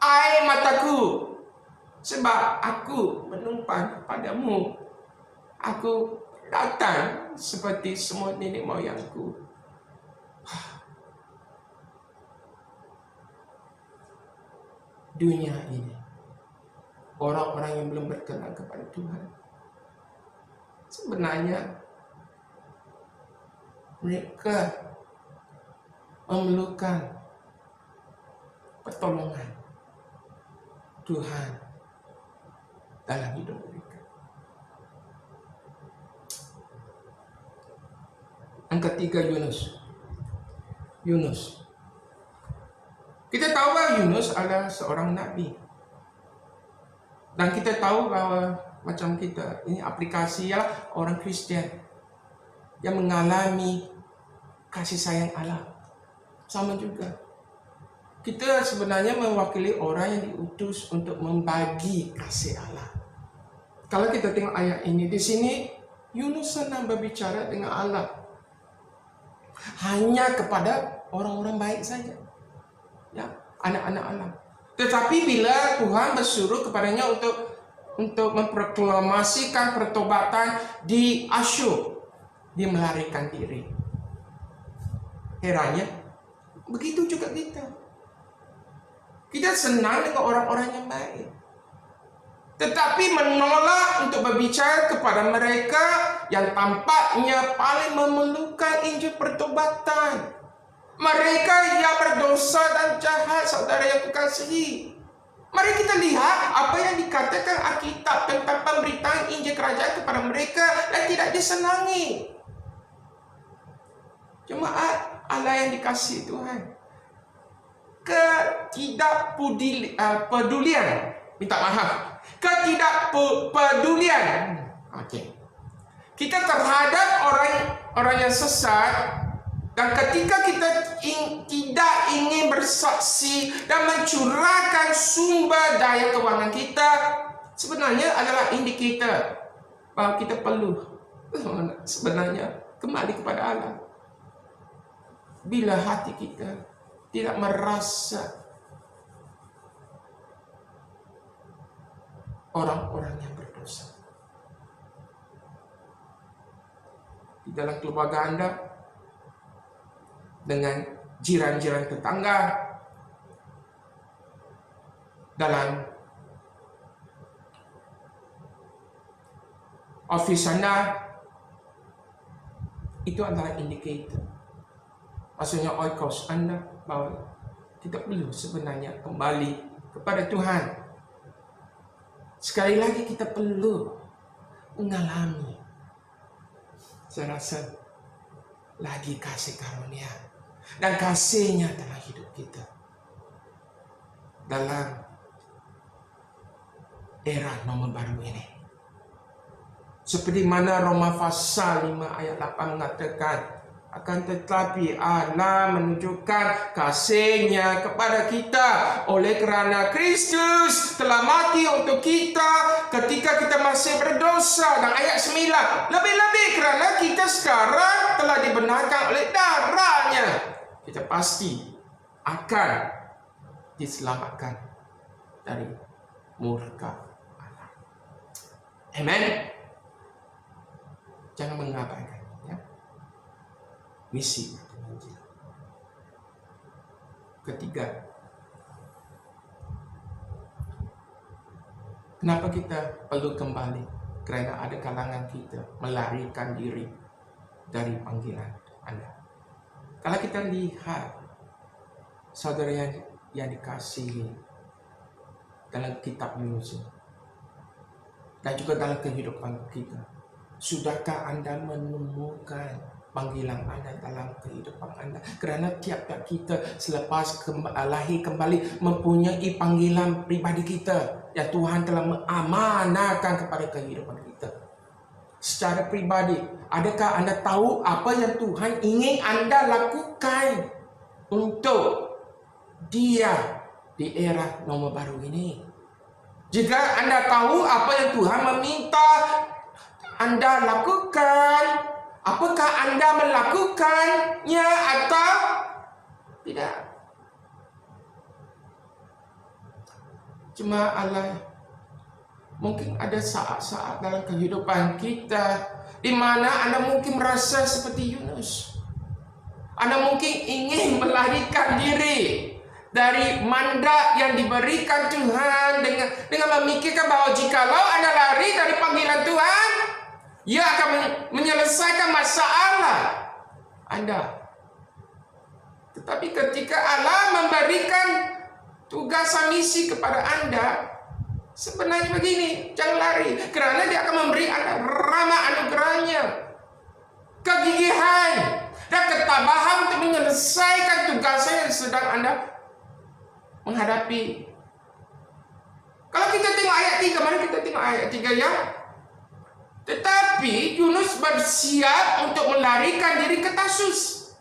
air mataku, sebab aku menumpang padamu. Aku datang seperti semua nenek moyangku. Dunia ini, orang-orang yang belum berkenan kepada Tuhan, sebenarnya mereka memerlukan pertolongan Tuhan dalam hidup mereka. Yang ketiga, Yunus. Kita tahu bahwa Yunus adalah seorang nabi. Dan kita tahu bahwa macam kita, ini aplikasi ya orang Kristen yang mengalami kasih sayang Allah. Sama juga. Kita sebenarnya mewakili orang yang diutus untuk membagi kasih Allah. Kalau kita tengok ayat ini, di sini Yunus senang berbicara dengan Allah. Hanya kepada orang-orang baik saja. Ya, anak-anak Allah. Tetapi bila Tuhan bersuruh kepadanya untuk memproklamasikan pertobatan di Asyur, dia melarikan diri. Herannya, begitu juga kita. Kita senang dengan orang-orang yang baik, tetapi menolak untuk berbicara kepada mereka yang tampaknya paling memerlukan Injil pertobatan. Mereka yang berdosa dan jahat, saudara yang kukasihi. Mari kita lihat apa yang dikatakan Alkitab tentang pemberitaan Injil Kerajaan kepada mereka dan tidak disenangi. Jemaat Allah yang dikasihi Tuhan, ketidakpedulian kita terhadap orang yang sesat. Dan ketika kita tidak ingin bersaksi dan mencurahkan sumber daya keuangan kita, sebenarnya adalah indikator bahwa kita perlu sebenarnya kembali kepada Allah. Bila hati kita tidak merasa orang-orang yang berdosa di dalam keluarga Anda, dengan jiran-jiran tetangga, dalam office Anda, itu adalah indikator. Maksudnya oikos Anda bahwa kita perlu sebenarnya kembali kepada Tuhan. Sekali lagi kita perlu mengalami, saya rasa, lagi kasih karunia dan kasih-Nya dalam hidup kita. Dalam era nomor baru ini. Seperti mana Roma pasal 5 ayat 8 mengatakan, akan tetapi Allah menunjukkan kasih-Nya kepada kita oleh kerana Kristus telah mati untuk kita ketika kita masih berdosa. Dan ayat 9, lebih-lebih kerana kita sekarang telah dibenarkan oleh darah-Nya, kita pasti akan diselamatkan dari murka Allah. Amen. Jangan mengabaikan misi Injil. Ketiga, kenapa kita perlu kembali? Kerana ada kalangan kita melarikan diri dari panggilan Anda. Kalau kita lihat saudara yang dikasihi dalam kitab Yunus dan juga dalam kehidupan kita, sudahkah Anda menemukan panggilan Anda dalam kehidupan Anda? Kerana tiap-tiap kita selepas lahir kembali mempunyai panggilan pribadi kita yang Tuhan telah mengamanahkan kepada kehidupan kita. Secara pribadi, adakah Anda tahu apa yang Tuhan ingin Anda lakukan untuk Dia di era nomor baru ini? Jika Anda tahu apa yang Tuhan meminta Anda lakukan? Apakah Anda melakukannya atau tidak? Cuma Allah, mungkin ada saat-saat dalam kehidupan kita di mana Anda mungkin merasa seperti Yunus. Anda mungkin ingin melarikan diri dari mandat yang diberikan Tuhan dengan memikirkan bahwa jikalau Anda lari dari panggilan Tuhan, Ia akan menyelesaikan masalah Anda. Tetapi ketika Allah memberikan tugas misi kepada Anda, sebenarnya begini, jangan lari, kerana Dia akan memberi Anda rahmat anugerahnya, kegigihan dan ketabahan untuk menyelesaikan tugasnya yang sedang Anda menghadapi. Kalau kita tengok ayat 3, mari kita tengok ayat 3 ya. Tetapi Yunus bersiap untuk melarikan diri ke Tarsus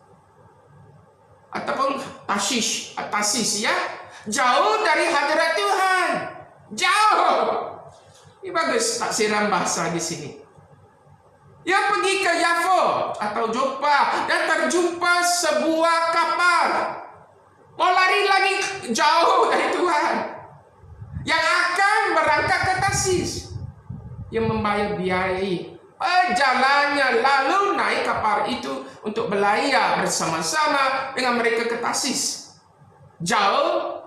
ataupun Tarsis ya, jauh dari hadirat Tuhan. Jauh. Ini bagus taksiran bahasa di sini. Ia pergi ke Yafo atau Joppa dan terjumpa sebuah kapal. Mau lari lagi jauh dari Tuhan, yang akan berangkat ke Tarsis, yang membayar biayai perjalanannya, lalu naik kapal itu untuk berlayar bersama-sama dengan mereka ke Tarsis. Jauh,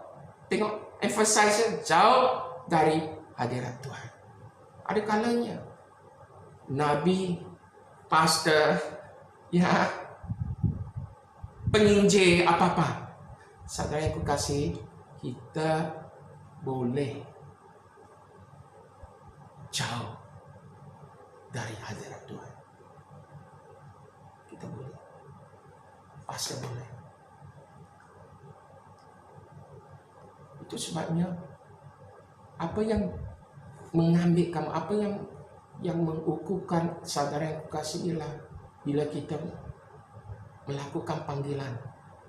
tengok emphasize, jauh dari hadirat Tuhan. Ada kalanya nabi, pastor, ya, penginjil apa-apa, saudara yang kukasih, kita boleh jauh dari hadirat Tuhan. Kita boleh, pastor boleh. Itu sebabnya apa yang mengambil kamu, apa yang mengukuhkan saudara yang kukasih ialah bila kita melakukan panggilan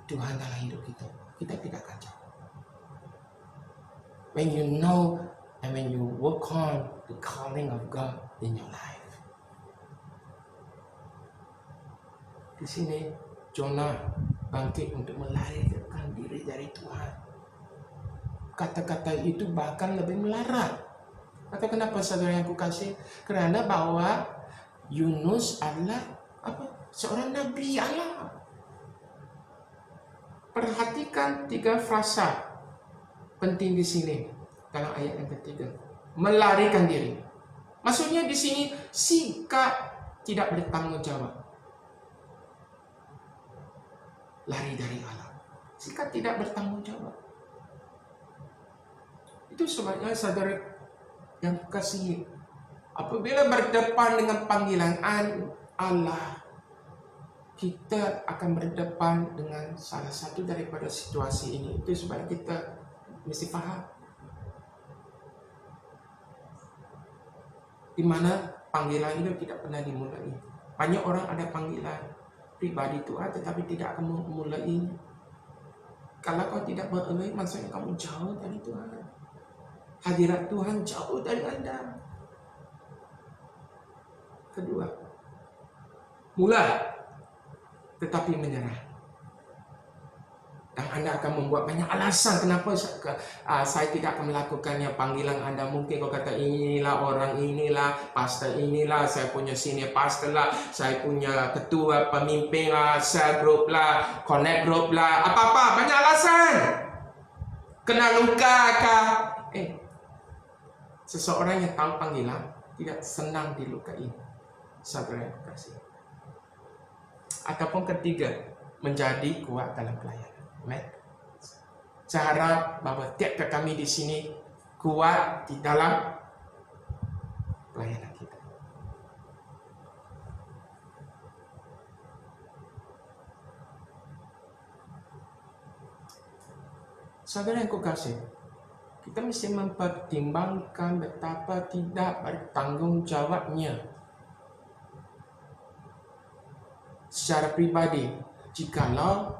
Tuhan dalam hidup kita, kita tidak akan jauh. When you know and when you work on the calling of God in your life. Di sini Jonah bangkit untuk melarikan diri dari Tuhan. Kata-kata itu bahkan lebih melarat. Atau kenapa saudara yang kukasih? Kerana bahwa Yunus adalah seorang nabi Allah. Perhatikan 3 frasa penting di sini dalam ayat yang ketiga. Melarikan diri. Maksudnya di sini sikap tidak bertanggung jawab. Lari dari Allah. Sikap tidak bertanggung jawab. Itu sebabnya saudara yang kasihi, apabila berdepan dengan panggilan Allah, kita akan berdepan dengan salah satu daripada situasi ini. Itu sebab kita mesti faham di mana panggilan itu tidak pernah dimulai. Banyak orang ada panggilan pribadi Tuhan tetapi tidak akan memulainya. Kalau kau tidak memulai, maksudnya kamu jauh dari Tuhan. Hadirat Tuhan jauh dari Anda. Kedua, mulai tetapi menyerah. Dan Anda akan membuat banyak alasan kenapa saya tidak akan melakukannya. Panggilan Anda mungkin kau kata inilah orang inilah, pastor inilah, saya punya senior pastor lah, saya punya ketua pemimpin lah, cell group lah, connect group lah, apa-apa, banyak alasan. Kena luka kah? Seseorang yang tahu panggilan tidak senang dilukai. Saudara yang kasih. Ataupun ketiga, menjadi kuat dalam pelayanan. Amen. Saya harap bahwa tiap kami di sini kuat di dalam pelayanan kita. Saudara yang kukasih, kita mesti mempertimbangkan betapa tidak bertanggung jawabnya secara pribadi jikalau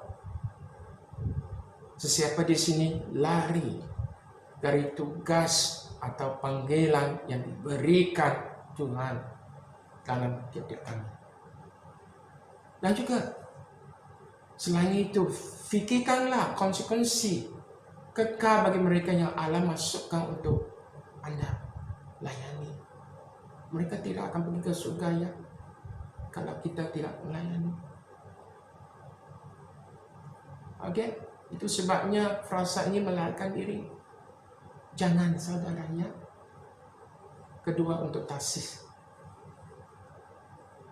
sesiapa di sini lari dari tugas atau panggilan yang diberikan Tuhan dalam tiap-tiap kami. Dan juga selain itu, fikirkanlah konsekuensi kekal bagi mereka yang Allah masukkan untuk Anda layani. Mereka tidak akan pergi ke surga ya, kalau kita tidak melayani. Okey, itu sebabnya frasa ini melarikan diri. Jangan saudaranya. Kedua, untuk tasis.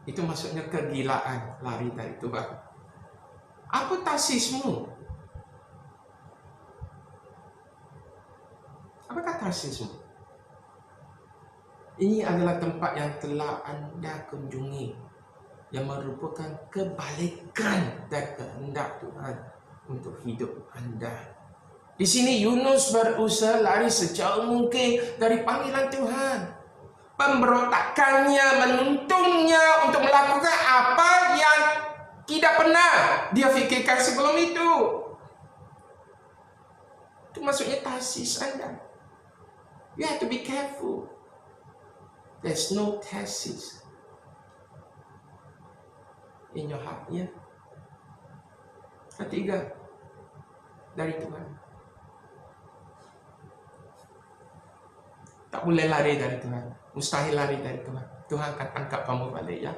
Itu maksudnya kegilaan, lari dari Tuhan. Apa tasismu? Apakah tasismu? Ini adalah tempat yang telah Anda kunjungi, yang merupakan kebalikan dari kehendak Tuhan untuk hidup Anda. Di sini Yunus berusaha lari sejauh mungkin dari panggilan Tuhan. Pemberontakannya menuntunnya untuk melakukan apa yang tidak pernah dia fikirkan sebelum itu. Itu maksudnya tasis Anda. You have to be careful. There's no tasis in your heart. Ya. Ketiga, dari Tuhan. Tak boleh lari dari Tuhan. Mustahil lari dari Tuhan. Tuhan akan angkat kamu balik ya.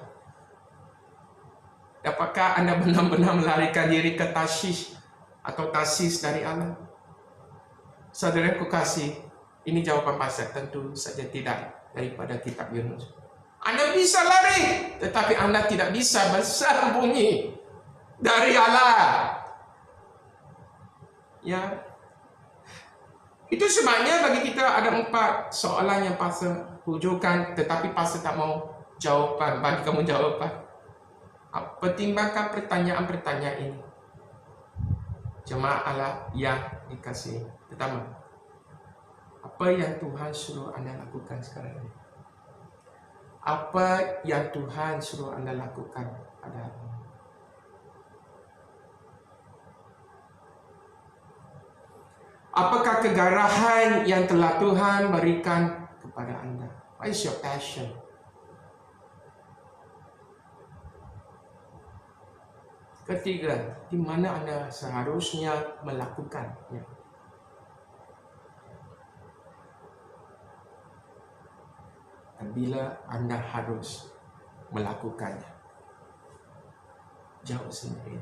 Apakah Anda benar-benar melarikan diri ke tasis atau tasis dari Allah? Saudaraku kasih, ini jawaban pasal tentu saja tidak daripada kitab Yunus. Anda bisa lari, tetapi Anda tidak bisa bersembunyi dari Allah. Ya. Itu sebabnya bagi kita ada 4 soalan yang pasal tujukan, tetapi pasal tak mau jawapan. Bagi kamu jawapan. Pertimbangkan pertanyaan-pertanyaan ini. Jemaat Allah yang dikasihi. Pertama, apa yang Tuhan suruh Anda lakukan sekarang ini? Apa yang Tuhan suruh Anda lakukan pada hari ini? Apakah kegarahan yang telah Tuhan berikan kepada Anda? What is your passion? Ketiga, di mana Anda seharusnya melakukannya? Dan bila Anda harus melakukannya? Jawab sendiri.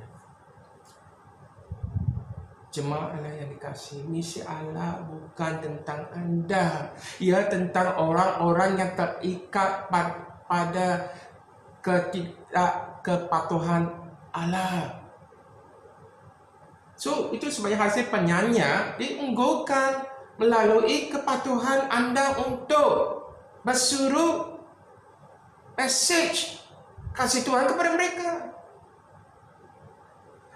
Jemaat Allah yang dikasihi, misi Allah bukan tentang Anda. Ia tentang orang-orang yang terikat pada kepatuhan Allah. So, itu sebagai hasil penyanyi diunggulkan melalui kepatuhan Anda untuk bersuruh message kasih Tuhan kepada mereka.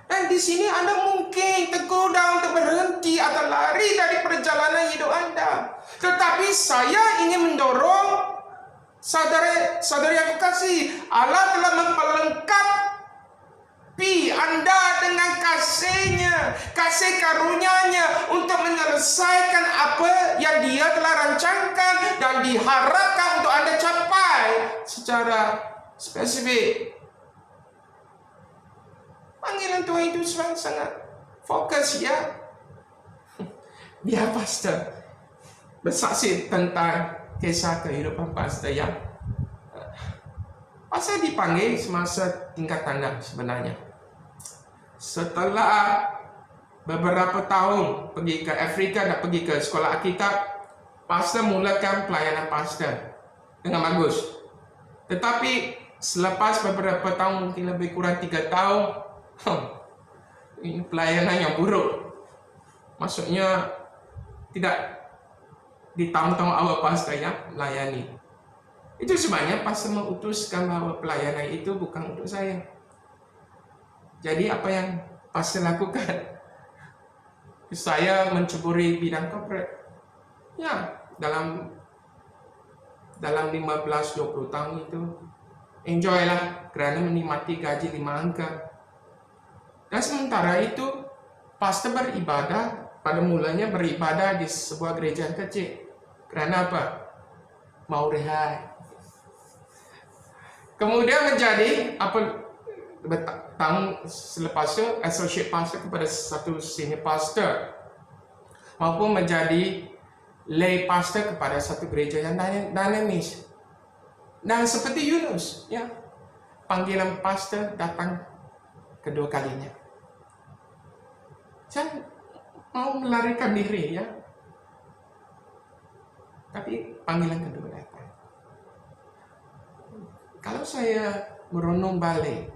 Dan di sini Anda mungkin tergoda untuk berhenti atau lari dari perjalanan hidup Anda. Tetapi saya ingin mendorong saudara yang kekasih, Allah telah memperlengkapi Anda dengan kasih-Nya, kasih karunia-Nya untuk menyelesaikan apa yang Dia telah rancangkan dan diharapkan untuk Anda capai secara spesifik. Panggilan Tuhan itu sangat fokus ya. Biar pastor bersaksi tentang kisah kehidupan pastor yang pastor dipanggil semasa tingkat tanda sebenarnya. Setelah beberapa tahun pergi ke Afrika dan pergi ke sekolah Alkitab, pastor mulakan pelayanan pastor dengan bagus. Tetapi selepas beberapa tahun, mungkin lebih kurang 3 tahun, ini pelayanan yang buruk. Maksudnya tidak di tahun-tahun awal pastor yang melayani. Itu sebabnya pastor mengutuskan bahawa pelayanan itu bukan untuk saya. Jadi apa yang pastor lakukan? Saya menceburi bidang corporate. Ya, dalam 15-20 tahun itu enjoy lah kerana menikmati gaji 5 angka. Dan sementara itu, pastor beribadah, pada mulanya beribadah di sebuah gereja kecil. Kerana apa? Mau rehat. Kemudian menjadi tahun selepas itu associate pastor kepada satu senior pastor, maupun menjadi lay pastor kepada satu gereja yang dinamis. Dan seperti Yunus, ya, panggilan pastor datang kedua kalinya. Saya mau melarikan diri, ya, tapi panggilan kedua datang. Kalau saya merenung balik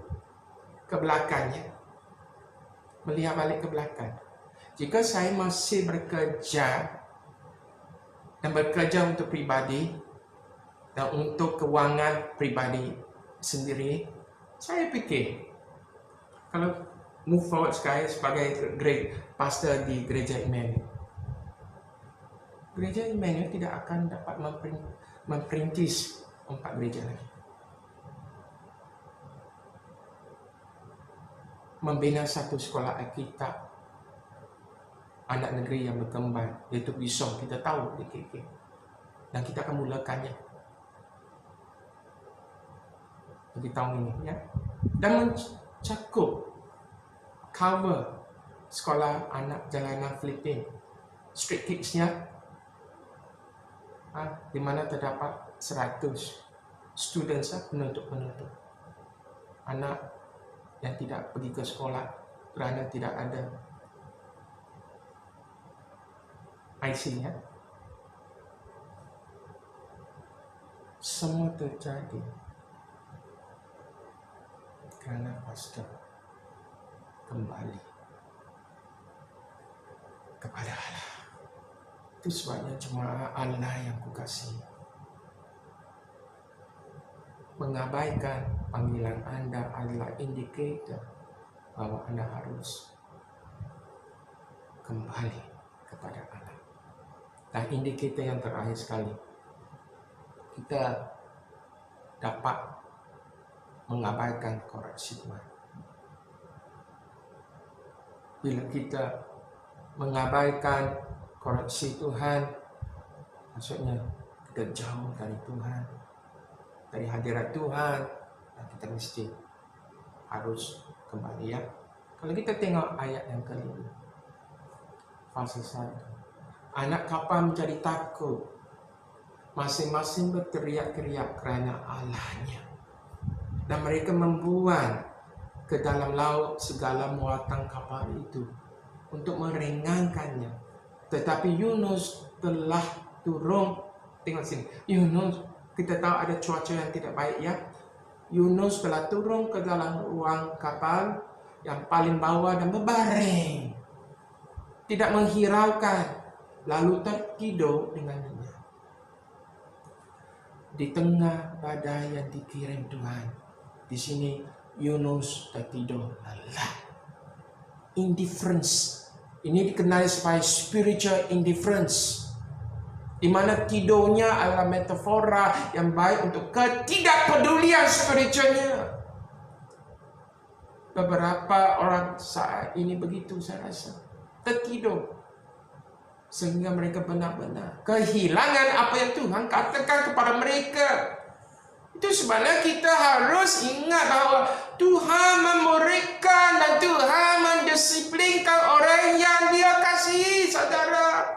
ke belakangnya, melihat balik ke belakang, jika saya masih bekerja dan bekerja untuk pribadi dan untuk kewangan pribadi sendiri, saya fikir kalau move forward sekali sebagai pastor di gereja Emmanuel, gereja Emmanuel tidak akan dapat memperintis 4 gereja lagi. Membina satu sekolah Alkitab anak negeri yang berkembang, yaitu Bisong, kita tahu di KK, dan kita akan mulakannya di tahun ini, ya, dan mencakup cover sekolah anak jalanan Filipin, street kids-nya, di mana terdapat 100 students, penuntut anak yang tidak pergi ke sekolah kerana tidak ada IC-nya. Semua terjadi kerana pastor kembali kepada Allah. Itu sebabnya jemaah Allah yang kukasihi, mengabaikan panggilan Anda adalah indikator bahwa Anda harus kembali kepada Allah. Dan indikator yang terakhir sekali, kita dapat mengabaikan koreksi Tuhan. Bila kita mengabaikan koreksi Tuhan, maksudnya kita jauh dari Tuhan, dari hadirat Tuhan, dan kita mesti harus kembali, ya. Kalau kita tengok ayat yang kelima, fase 1, anak kapal menjadi takut, masing-masing berteriak-teriak kerana Allahnya, dan mereka membuang ke dalam laut segala muatan kapal itu untuk meringankannya. Tetapi Yunus telah turun. Tengok sini, Yunus, kita tahu ada cuaca yang tidak baik, ya. Yunus telah turun ke dalam ruang kapal yang paling bawah dan berbaring, tidak menghiraukan, lalu tertidur dengan nyenyak di tengah badai yang dikirim Tuhan. Di sini Yunus tertidur lelah. Indifference ini dikenali sebagai spiritual indifference, di mana tidurnya adalah metafora yang baik untuk ketidakpedulian spiritualnya. Beberapa orang saat ini begitu, saya rasa, tertidur sehingga mereka benar-benar kehilangan apa yang Tuhan katakan kepada mereka. Itu sebabnya kita harus ingat bahawa Tuhan memuridkan dan Tuhan mendisiplinkan orang yang Dia kasihi, saudara.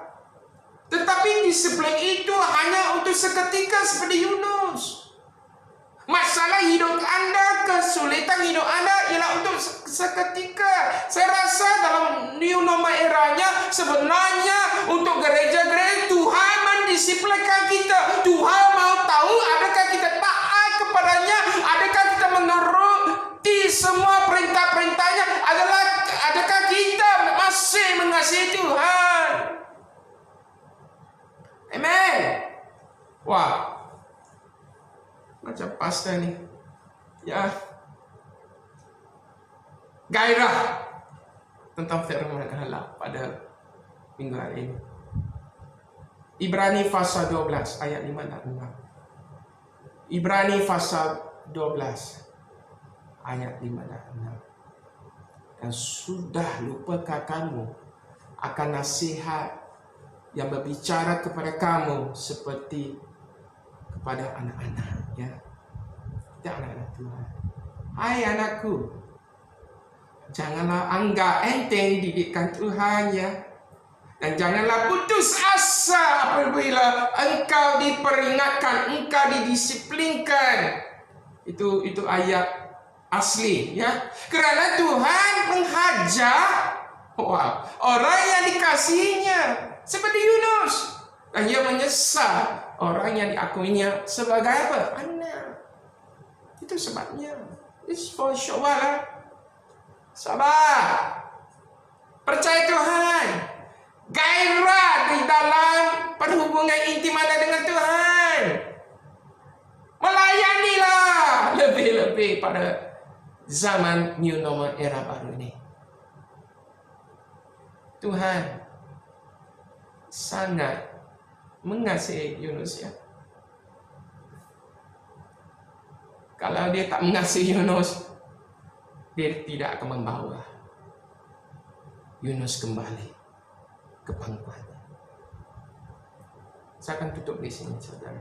Tetapi disiplin itu hanya untuk seketika seperti Yunus. Masalah hidup Anda, kesulitan hidup Anda ialah untuk seketika. Saya rasa dalam new normal eranya, sebenarnya untuk gereja-gereja Tuhan mendisiplinkan kita. Tuhan mau tahu adakah kita taat kepadanya, adakah kita menuruti semua perintah-perintahnya, adakah kita masih mengasihi Tuhan. Amen. Wah, macam pastor ni, ya, gairah tentang firman Allah pada minggu hari ini. Ibrani pasal 12 ayat 5 dan 6. Ibrani pasal 12 ayat 5 dan 6. Dan sudah lupakah kamu akan nasihat yang berbicara kepada kamu seperti kepada anak-anak, ya. Kita anak-anak Tuhan. Hai anakku, janganlah anggap enteng didikan Tuhan ya. Dan janganlah putus asa apabila engkau diperingatkan, engkau didisiplinkan. Itu ayat asli ya. Karena Tuhan menghajar orang yang dikasihinya seperti Yunus. Dan ia menyesal orang yang diakuinya sebagai apa? Anak. Itu sebabnya. It's for sure lah. Sabar. Percaya Tuhan. Gairah di dalam perhubungan intim Anda dengan Tuhan. Melayanilah lebih-lebih pada zaman new normal era baru ini. Tuhan sangat mengasihi Yunus ya. Kalau dia tak mengasihi Yunus, dia tidak akan membawa Yunus kembali ke pangkuannya. Saya akan tutup di sini, saudara.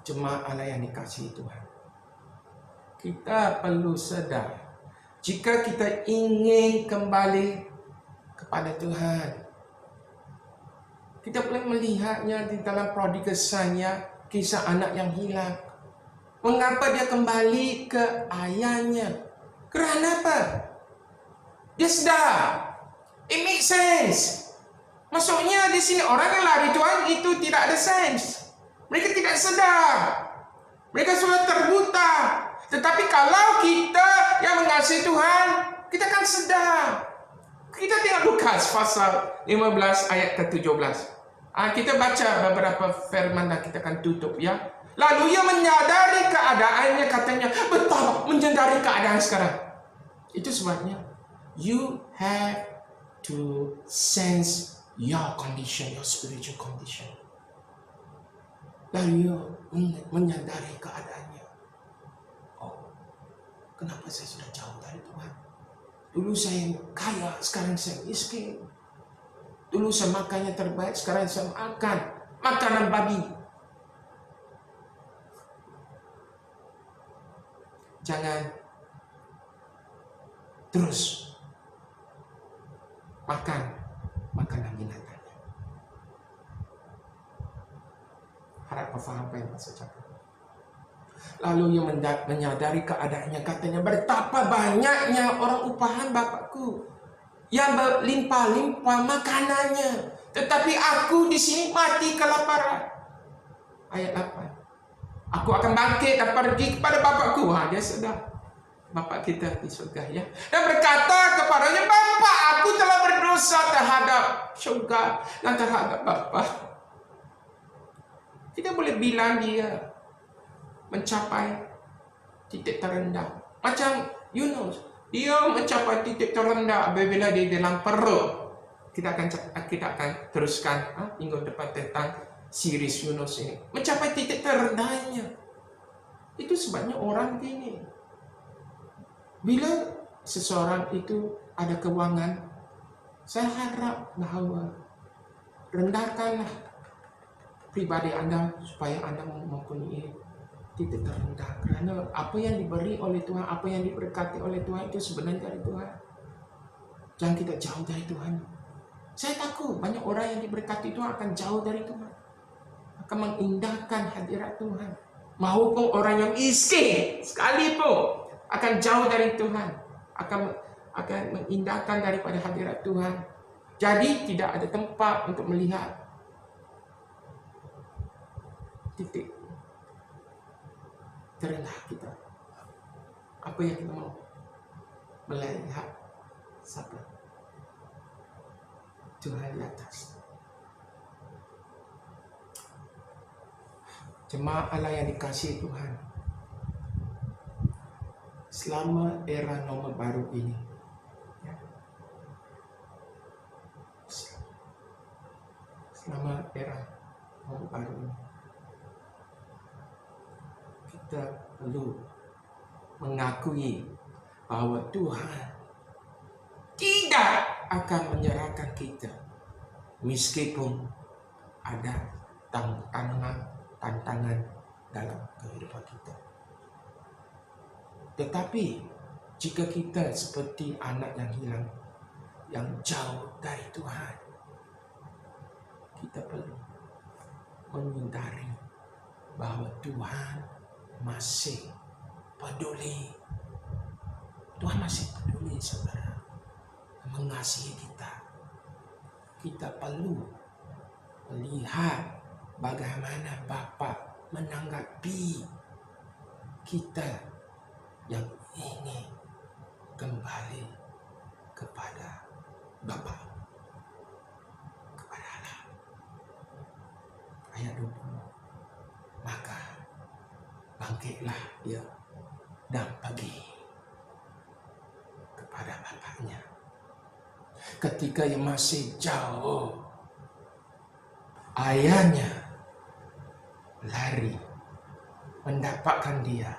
Jemaat Allah yang dikasihi Tuhan, kita perlu sadar, jika kita ingin kembali kepada Tuhan, kita boleh melihatnya di dalam prodigal son-nya, kisah anak yang hilang. Mengapa dia kembali ke ayahnya? Kerana apa? Dia sedar. It makes sense. Maksudnya di sini orang yang lari Tuhan itu tidak ada sense. Mereka tidak sedar. Mereka sudah terbuta. Tetapi kalau kita yang mengasihi Tuhan, kita akan sedar. Kita tengok Lukas pasal 15 ayat ke-17. Kita baca beberapa firman dan kita akan tutup ya. Lalu ia menyadari keadaannya, katanya, betapa menyadari keadaan sekarang. Itu sebabnya you have to sense your condition, your spiritual condition. Lalu ia menyadari keadaannya. Oh, kenapa saya sudah jauh dari Tuhan? Dulu saya kaya, sekarang saya miskin. Dulu saya makannya terbaik, sekarang saya makan makanan babi. Jangan terus makan makanan binatang. Harap kau faham apa yang saya cakap. Lalu ia menyadari keadaannya, katanya, betapa banyaknya orang upahan bapakku yang berlimpah-limpah makanannya, tetapi aku di sini mati kelaparan. Ayat 8. Aku akan bangkit dan pergi kepada bapakku. Dia sedar bapak kita di surga ya. Dan berkata kepadanya, Bapak, aku telah berdosa terhadap surga dan terhadap Bapa. Kita boleh bilang dia mencapai titik terendah. Macam Yunus, dia mencapai titik terendah apabila dia dalam perut. Kita akan teruskan minggu depan tentang series Yunus ini. Mencapai titik terendahnya. Itu sebabnya orang gini. Bila seseorang itu ada keuangan, saya harap bahawa rendahkanlah pribadi Anda supaya Anda mempunyai titik terendah. Kerana apa yang diberi oleh Tuhan, apa yang diberkati oleh Tuhan itu sebenarnya dari Tuhan. Jangan kita jauh dari Tuhan. Saya takut banyak orang yang diberkati Tuhan akan jauh dari Tuhan, akan mengindahkan hadirat Tuhan. Mahupun orang yang miskin sekalipun akan jauh dari Tuhan, akan mengindahkan daripada hadirat Tuhan. Jadi tidak ada tempat untuk melihat titik terendah kita. Apa yang kita mau melihat? Siapa? Tuhan di atas. Jemaat Allah yang dikasihi Tuhan, selama era normal baru ini, selama era normal baru ini, kita perlu mengakui bahwa Tuhan tidak akan menyerahkan kita meskipun ada tantangan dalam kehidupan kita. Tetapi jika kita seperti anak yang hilang, yang jauh dari Tuhan, kita perlu menyadari bahwa Tuhan masih peduli. Tuhan masih peduli, saudara, mengasihi kita. Kita perlu melihat bagaimana Bapa menanggapi kita yang ingin kembali kepada Bapa, kepada Allah. Ayat 20. Maka bangkitlah dia dan pergi kepada bapaknya. Ketika ia masih jauh, ayahnya lari mendapatkan dia,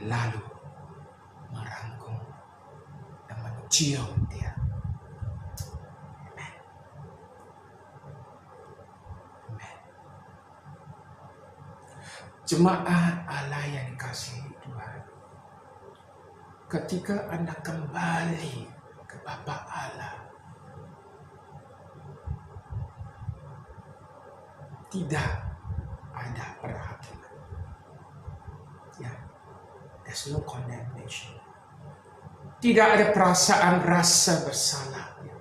lalu merangkum dan mencium dia. Amen. Amen. Jemaat Allah yang dikasihi Tuhan, ketika Anda kembali ke Bapa Allah, tidak ada perhakiman. Ya, there's no condemnation. Tidak ada perasaan rasa bersalah. Ya.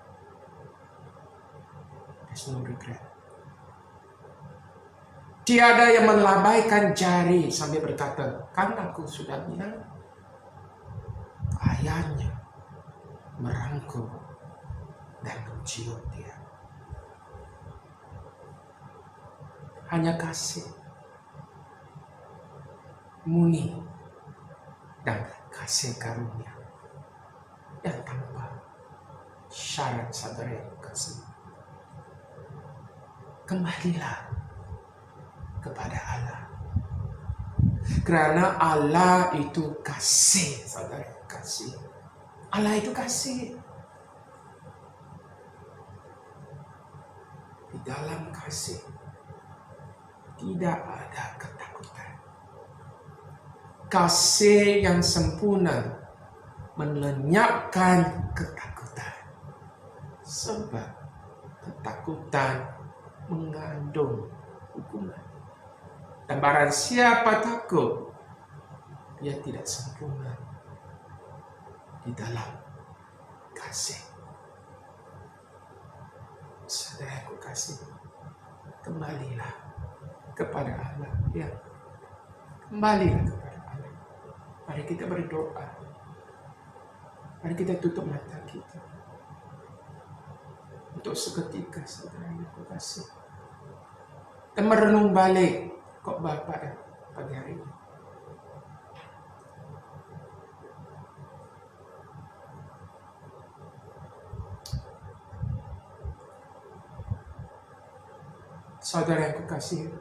There's no regret. Tiada yang melambaikan jari sambil berkata, kan aku sudah bilang. Ayahnya merangkul dan mencium dia. Hanya kasih, murni, dan kasih karunia yang tanpa syarat, saudara yang kasih. Kembalilah kepada Allah, karena Allah itu kasih, saudara, kasih. Allah itu kasih. Di dalam kasih tidak ada ketakutan. Kasih yang sempurna melenyapkan ketakutan. Sebab ketakutan mengandung hukuman. Dan barang siapa takut, dia tidak sempurna di dalam kasih. Saudara aku kasih, kembalilah kepada Allah. Ya, kembalilah kepada Allah. Mari kita berdoa. Mari kita tutup mata kita untuk seketika, saudara yang aku kasih, dan merenung balik kok Bapa pagi hari ini. Saudara yang kekasih,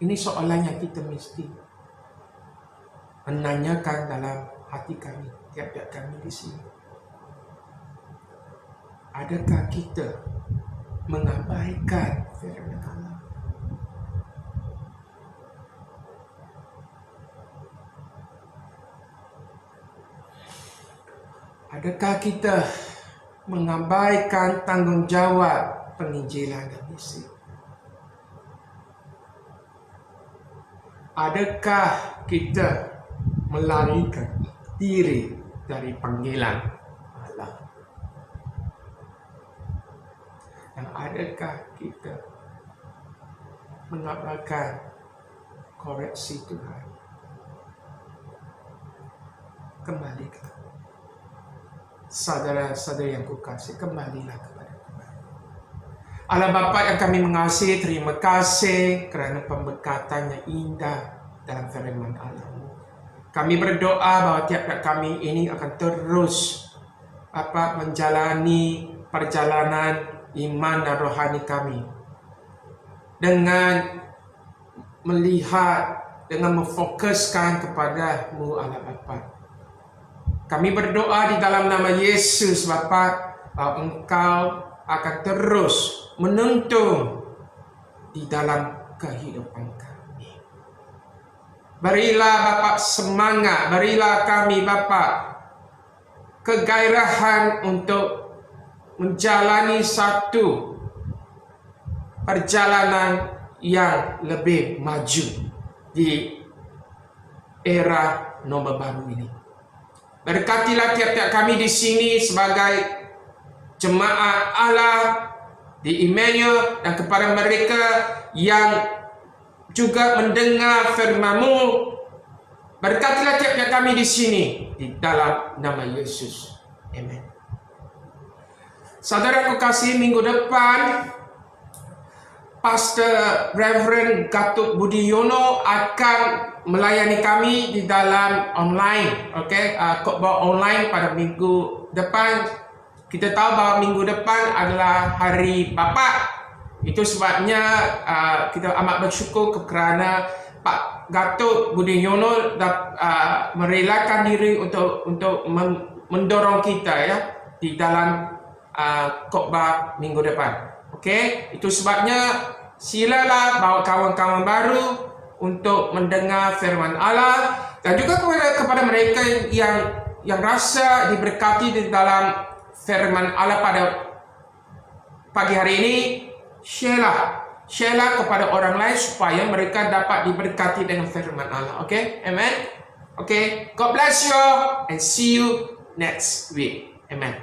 ini soalan yang kita mesti menanyakan dalam hati kami, tiap-tiap kami di sini. Adakah kita mengabaikan firman Allah? Adakah kita mengabaikan tanggung jawab penginjilan dan misi? Adakah kita melarikan diri dari panggilan Allah? Dan adakah kita mengabaikan koreksi Tuhan? Kembalikan. Saudara-saudara yang kukasih, kembalilah kepada Tuhan. Allah Bapa yang kami mengasihi, terima kasih kerana pemberkatan yang indah dalam firman Allah-Mu. Kami berdoa bahwa tiap-tiap kami ini akan terus menjalani perjalanan iman dan rohani kami dengan melihat, dengan memfokuskan kepada-Mu Allah Bapa. Kami berdoa di dalam nama Yesus Bapa, bahwa Engkau akan terus menuntun di dalam kehidupan kami. Berilah Bapa semangat, berilah kami Bapa kegairahan untuk menjalani satu perjalanan yang lebih maju di era norma baru ini. Berkatilah tiap-tiap kami di sini sebagai jemaat Allah di Emmanuel, dan kepada mereka yang juga mendengar firman-Mu, berkatilah tiap-tiap kami di sini di dalam nama Yesus. Amen. Saudaraku kasih, minggu depan Pastor Reverend Gatot Budi Yono akan melayani kami di dalam online, khotbah online pada minggu depan. Kita tahu bahwa minggu depan adalah Hari Bapa. Itu sebabnya kita amat bersyukur kerana Pak Gatot Budi Yono merelakan diri untuk mendorong kita di dalam khotbah minggu depan. Itu sebabnya silalah bawa kawan-kawan baru untuk mendengar firman Allah, dan juga kepada mereka yang rasa diberkati di dalam firman Allah pada pagi hari ini, share kepada orang lain supaya mereka dapat diberkati dengan firman Allah. Amen. God bless you and see you next week. Amen.